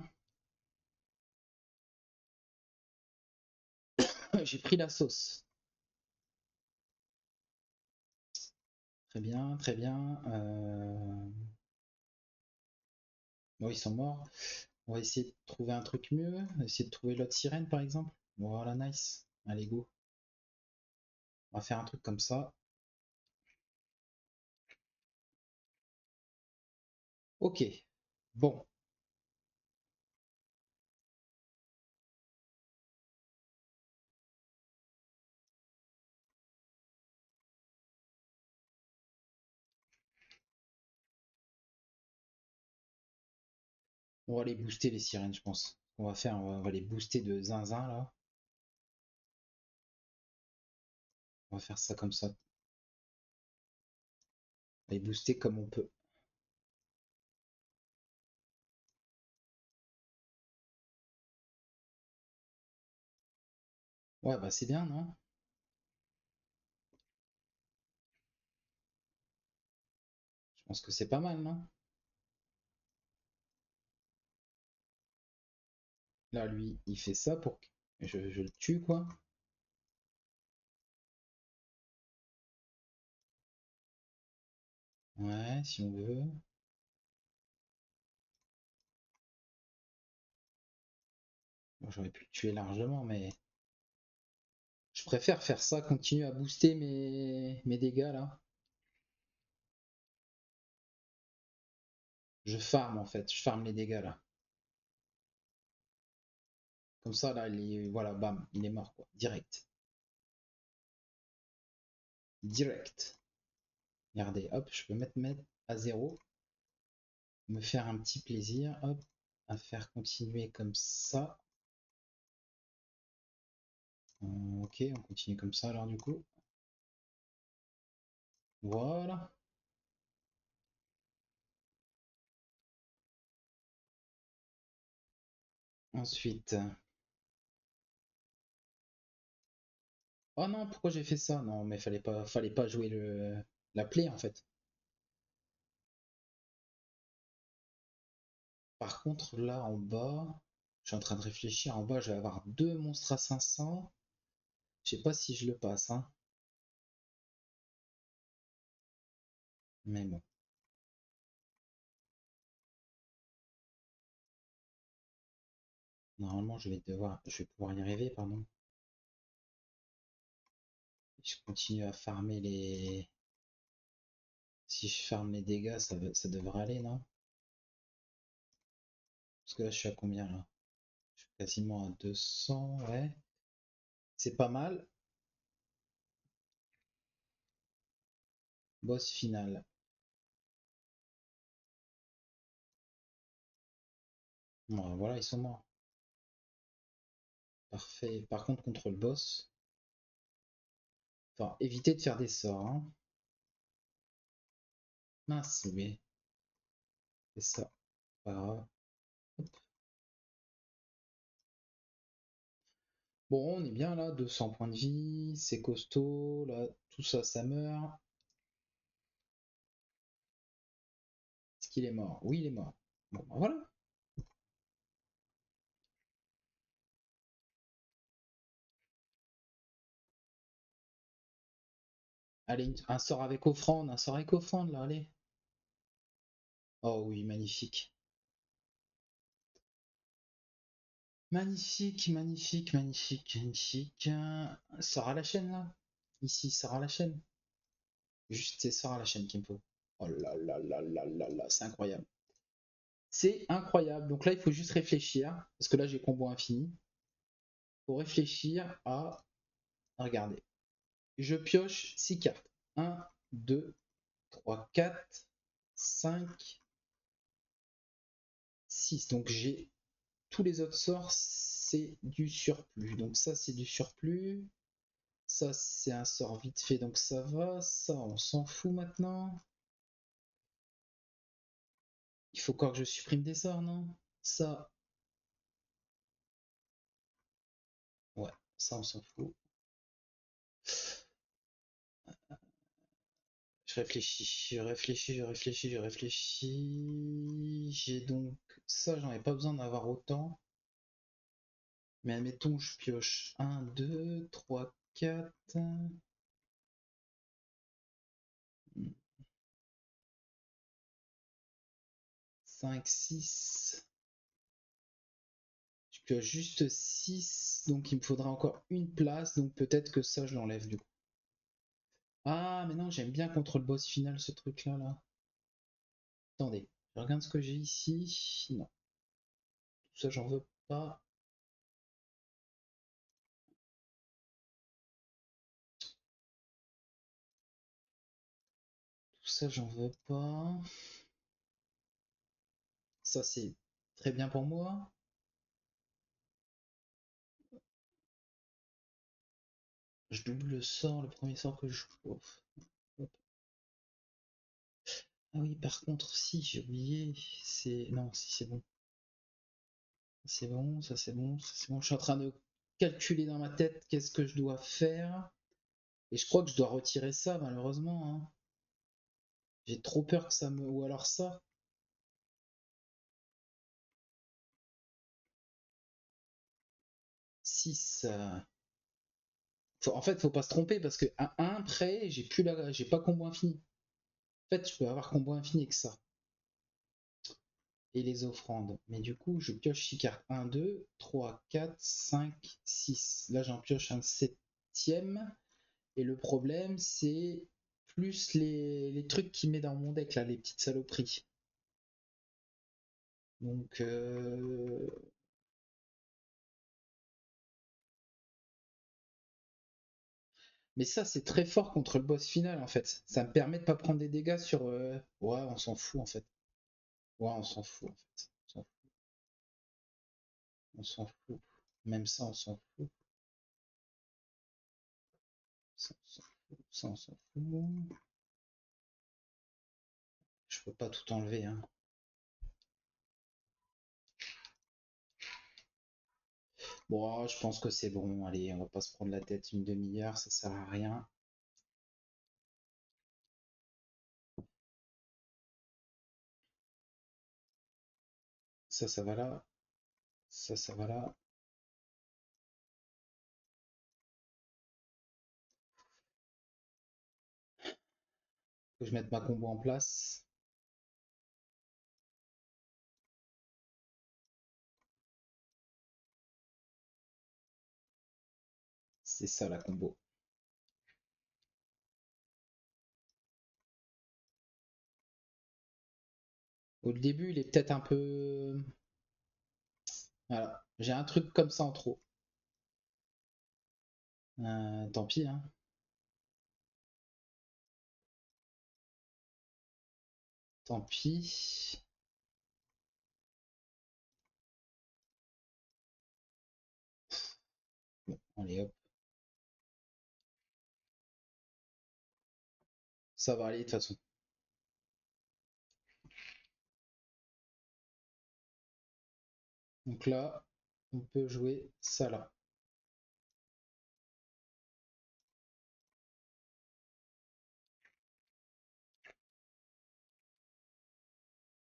J'ai pris la sauce. Très bien, très bien. Bon, ils sont morts. On va essayer de trouver un truc mieux. Essayer de trouver l'autre sirène par exemple. Voilà, nice. Allez, go. On va faire un truc comme ça. Ok. Bon. On va les booster les sirènes, je pense. On va faire, on va les booster de zinzin là. On va faire ça comme ça. Les booster comme on peut. Ouais, bah c'est bien, non? Je pense que c'est pas mal, non? Là, lui, il fait ça pour que je le tue, quoi. Ouais, si on veut. Bon, j'aurais pu le tuer largement, mais je préfère faire ça, continuer à booster mes dégâts là. Je farm en fait, je farm les dégâts là. Comme ça là, voilà, bam, il est mort quoi, direct. Direct. Regardez, hop, je peux mettre à zéro, me faire un petit plaisir, hop, à faire continuer comme ça. Ok, on continue comme ça alors du coup. Voilà. Ensuite. Oh non, pourquoi j'ai fait ça? Non, mais fallait pas jouer la play en fait. Par contre, là en bas, je suis en train de réfléchir. En bas, je vais avoir 2 monstres à 500. Je sais pas si je le passe, hein. Mais bon. Normalement, je vais pouvoir y arriver, pardon. Je continue à farmer les. Si je farme les dégâts, ça devrait aller, non? Parce que là, je suis à combien là? Je suis quasiment à 200, ouais. C'est pas mal. Boss final. Ouais, voilà, ils sont morts. Parfait. Par contre, contre le boss, enfin, éviter de faire des sorts. Hein. Mince, mais c'est ça. Pas grave. Bon, on est bien là, 200 points de vie, c'est costaud, là, tout ça, ça meurt. Est-ce qu'il est mort? Oui, il est mort. Bon, ben voilà. Allez, un sort avec offrande, un sort avec offrande, là, allez. Oh oui, magnifique. Magnifique, magnifique, magnifique, magnifique. Sort à la chaîne, là. Ici, sort à la chaîne. Juste, c'est sort à la chaîne qu'il me faut. Oh là là là là là là, c'est incroyable. C'est incroyable. Donc là, il faut juste réfléchir, parce que là, j'ai combo infini. Il faut réfléchir à... Regardez. Je pioche 6 cartes. 1, 2, 3, 4, 5, 6. Donc j'ai tous les autres sorts, c'est du surplus. Donc ça, c'est du surplus. Ça, c'est un sort vite fait, donc ça va. Ça, on s'en fout maintenant. Il faut encore que je supprime des sorts, non? Ça, ouais, ça, on s'en fout. Je réfléchis, je réfléchis, je réfléchis, je réfléchis. J'ai donc ça, j'en ai pas besoin d'avoir autant. Mais admettons, je pioche 1, 2, 3, 4, 5, 6. Je pioche juste 6, donc il me faudra encore une place, donc peut-être que ça, je l'enlève du coup. Ah, mais non, j'aime bien contre le boss final ce truc-là, là. Attendez, je regarde ce que j'ai ici. Non, tout ça, j'en veux pas. Tout ça, j'en veux pas. Ça, c'est très bien pour moi. Je double le sort, le premier sort que je chauffe. Ah oui, par contre, si, j'ai oublié. C'est. Non, si, c'est bon. C'est bon, ça c'est bon, ça c'est bon. Je suis en train de calculer dans ma tête qu'est-ce que je dois faire. Et je crois que je dois retirer ça, malheureusement. Hein. J'ai trop peur que ça me. Ou alors ça. 6. En fait, faut pas se tromper parce que à 1 près, j'ai pas combo infini. En fait, je peux avoir combo infini que ça. Et les offrandes. Mais du coup, je pioche 6 cartes. 1, 2, 3, 4, 5, 6. Là, j'en pioche un septième. Et le problème, c'est plus les trucs qu'il met dans mon deck, là, les petites saloperies. Donc, mais ça, c'est très fort contre le boss final, en fait. Ça me permet de pas prendre des dégâts sur... Ouais, on s'en fout, en fait. Ouais, on s'en fout, en fait. On s'en fout. Même ça, on s'en fout. Ça, on s'en fout. Ça, on s'en fout. Je peux pas tout enlever, hein. Bon, je pense que c'est bon. Allez, on va pas se prendre la tête une demi-heure, ça sert à rien. Ça va là. Ça va là. Faut que je mette ma combo en place. C'est ça la combo. Au début, il est peut-être un peu... Voilà. J'ai un truc comme ça en trop. Tant pis, hein. Tant pis. Bon, allez hop. Ça va aller de toute façon. Donc là, on peut jouer ça là.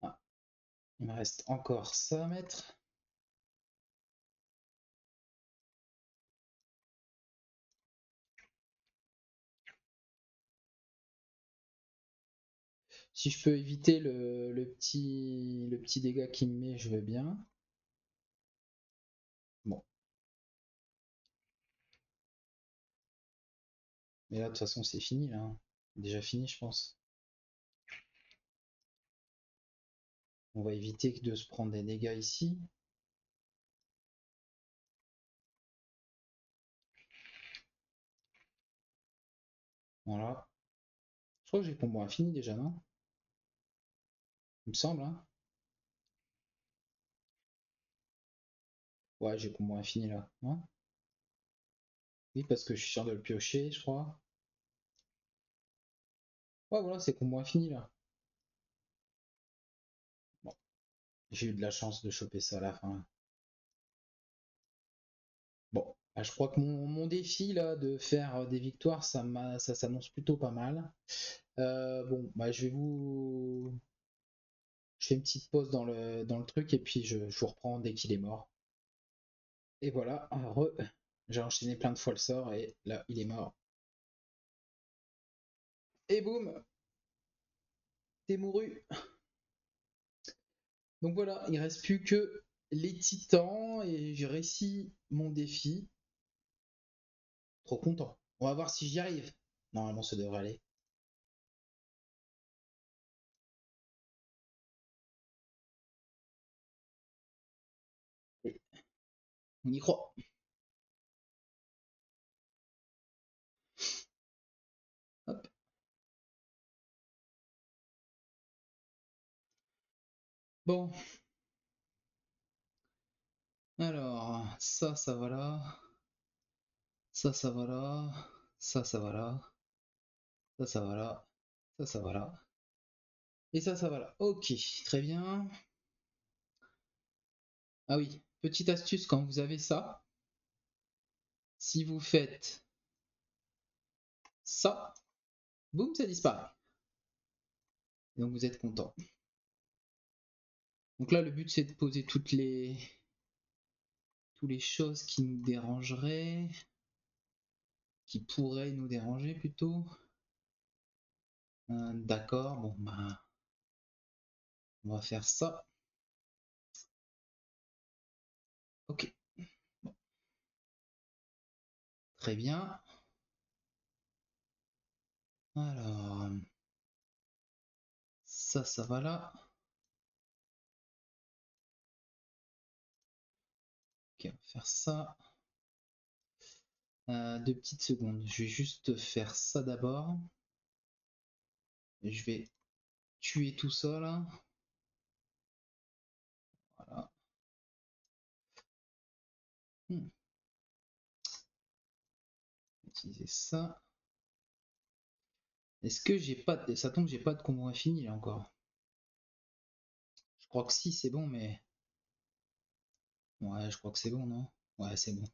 Ah, il me reste encore ça à mettre. Si je peux éviter le petit dégât qu'il me met, je veux bien. Bon. Mais là, de toute façon, c'est fini, là. Déjà fini, je pense. On va éviter de se prendre des dégâts ici. Voilà. Je crois que j'ai combo infini déjà, non? Il me semble, hein? Ouais, j'ai combo infini là, non? Oui, parce que je suis sûr de le piocher, je crois. Ouais, voilà, c'est combo infini là. Bon, j'ai eu de la chance de choper ça à la fin. Bon, bah, je crois que mon défi là de faire des victoires, ça s'annonce plutôt pas mal. Bon, bah je fais une petite pause dans le truc et puis je vous reprends dès qu'il est mort. Et voilà, j'ai enchaîné plein de fois le sort et là, il est mort. Et boum, t'es mouru. Donc voilà, il reste plus que les titans et j'ai réussi mon défi. Trop content. On va voir si j'y arrive. Normalement, ça devrait aller. Et on y croit. Hop. Bon, alors, ça va là. Ça va là. Ça va là. Ça va là. Ça va là. Et ça va là. Ok, très bien. Ah oui, petite astuce quand vous avez ça. Si vous faites ça, boum, ça disparaît. Et donc vous êtes content. Donc là, le but c'est de poser toutes les choses qui nous dérangeraient, qui pourraient nous déranger plutôt. D'accord, bon bah, on va faire ça. Ok, bon, très bien. Alors, ça va là. Ok, on va faire ça. 2 petites secondes. Je vais juste faire ça d'abord. Je vais tuer tout ça là. Voilà. Hmm. Utiliser ça. Est-ce que j'ai pas de... Ça tombe, j'ai pas de combo infini là encore. Je crois que si, c'est bon, mais... Ouais, je crois que c'est bon, non? Ouais, c'est bon.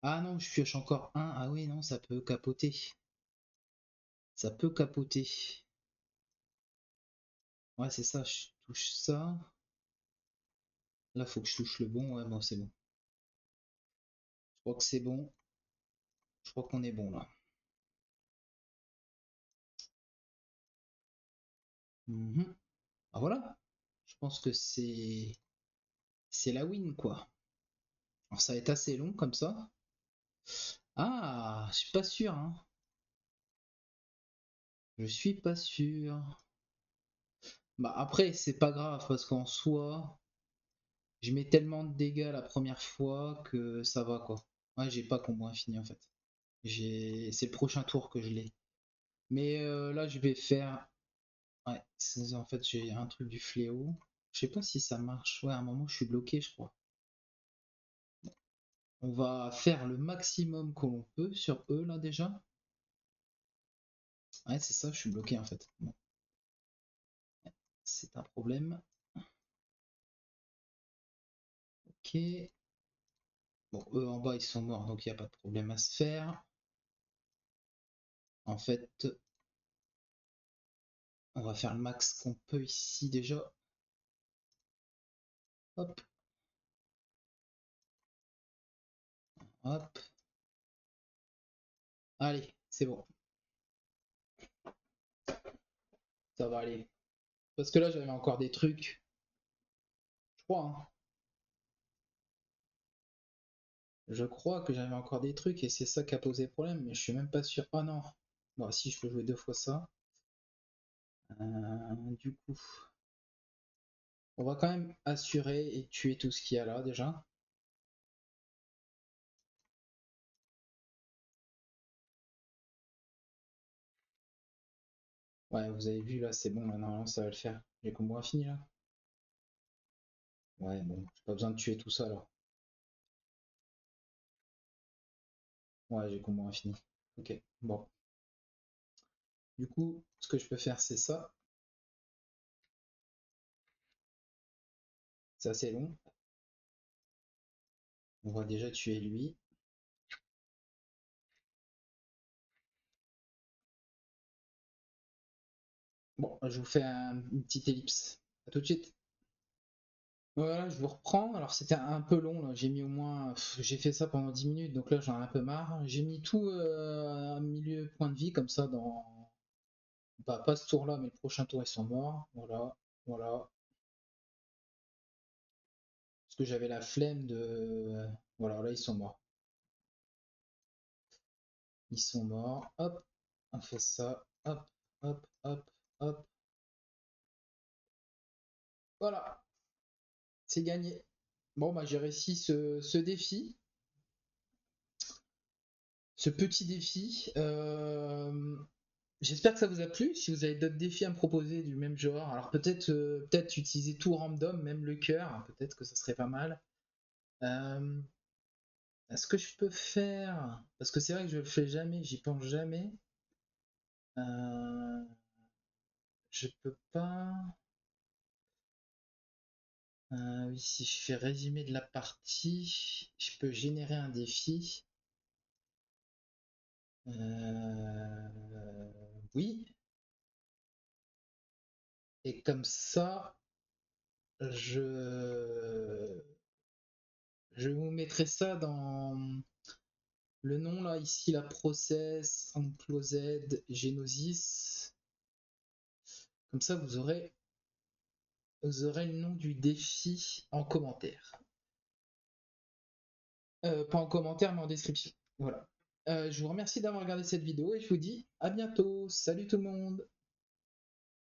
Ah non, je pioche encore un. Ah oui, non, ça peut capoter. Ça peut capoter. Ouais, c'est ça, je touche ça. Là, faut que je touche le bon. Ouais, bon, c'est bon. Je crois que c'est bon. Je crois qu'on est bon là. Mhm. Ah voilà. Je pense que c'est la win quoi. Alors ça va être assez long comme ça. Ah, je suis pas sûr hein. Je suis pas sûr. Bah après, c'est pas grave parce qu'en soi, je mets tellement de dégâts la première fois que ça va quoi. Ouais, j'ai pas combo infini en fait. C'est le prochain tour que je l'ai. Mais là, je vais faire. Ouais, en fait, j'ai un truc du fléau. Je sais pas si ça marche. Ouais, à un moment, je suis bloqué, je crois. On va faire le maximum que l'on peut sur eux là déjà. Ouais, c'est ça, je suis bloqué en fait. Bon. C'est un problème. Ok. Bon, eux en bas ils sont morts donc il n'y a pas de problème à se faire. En fait, on va faire le max qu'on peut ici déjà. Hop, hop. Allez, c'est bon. Ça va aller. Parce que là j'avais encore des trucs. Je crois, hein. Je crois que j'avais encore des trucs et c'est ça qui a posé problème, mais je suis même pas sûr. Oh non. Bon, si je peux jouer deux fois ça. Du coup, on va quand même assurer et tuer tout ce qu'il y a là déjà. Ouais, vous avez vu là, c'est bon, là, normalement ça va le faire. J'ai combo infini là. Ouais, bon, j'ai pas besoin de tuer tout ça là. Ouais, j'ai combo infini. Ok, bon. Du coup, ce que je peux faire, c'est ça. C'est assez long. On va déjà tuer lui. Bon, je vous fais une petite ellipse. A tout de suite. Voilà, je vous reprends. Alors c'était un peu long là. J'ai mis au moins, j'ai fait ça pendant 10 minutes, donc là j'en ai un peu marre. J'ai mis tout à milieu point de vie comme ça dans, bah, pas ce tour-là, mais le prochain tour ils sont morts. Voilà, voilà. Parce que j'avais la flemme de, voilà, là ils sont morts. Ils sont morts. Hop, on fait ça. Hop, hop, hop, hop. Voilà, c'est gagné. Bon, bah j'ai réussi ce défi. Ce petit défi. J'espère que ça vous a plu. Si vous avez d'autres défis à me proposer du même genre, alors peut-être utiliser tout random, même le cœur, peut-être que ça serait pas mal. Euh, Est-ce que je peux faire, parce que c'est vrai que je le fais jamais, j'y pense jamais. Euh, je peux pas. Oui, si je fais résumé de la partie, je peux générer un défi. Oui, et comme ça, je je vous mettrai ça dans le nom là, ici, la process, enclosed, Genosis. Comme ça, vous aurez le nom du défi en commentaire. Pas en commentaire, mais en description. Voilà. Je vous remercie d'avoir regardé cette vidéo et je vous dis à bientôt. Salut tout le monde!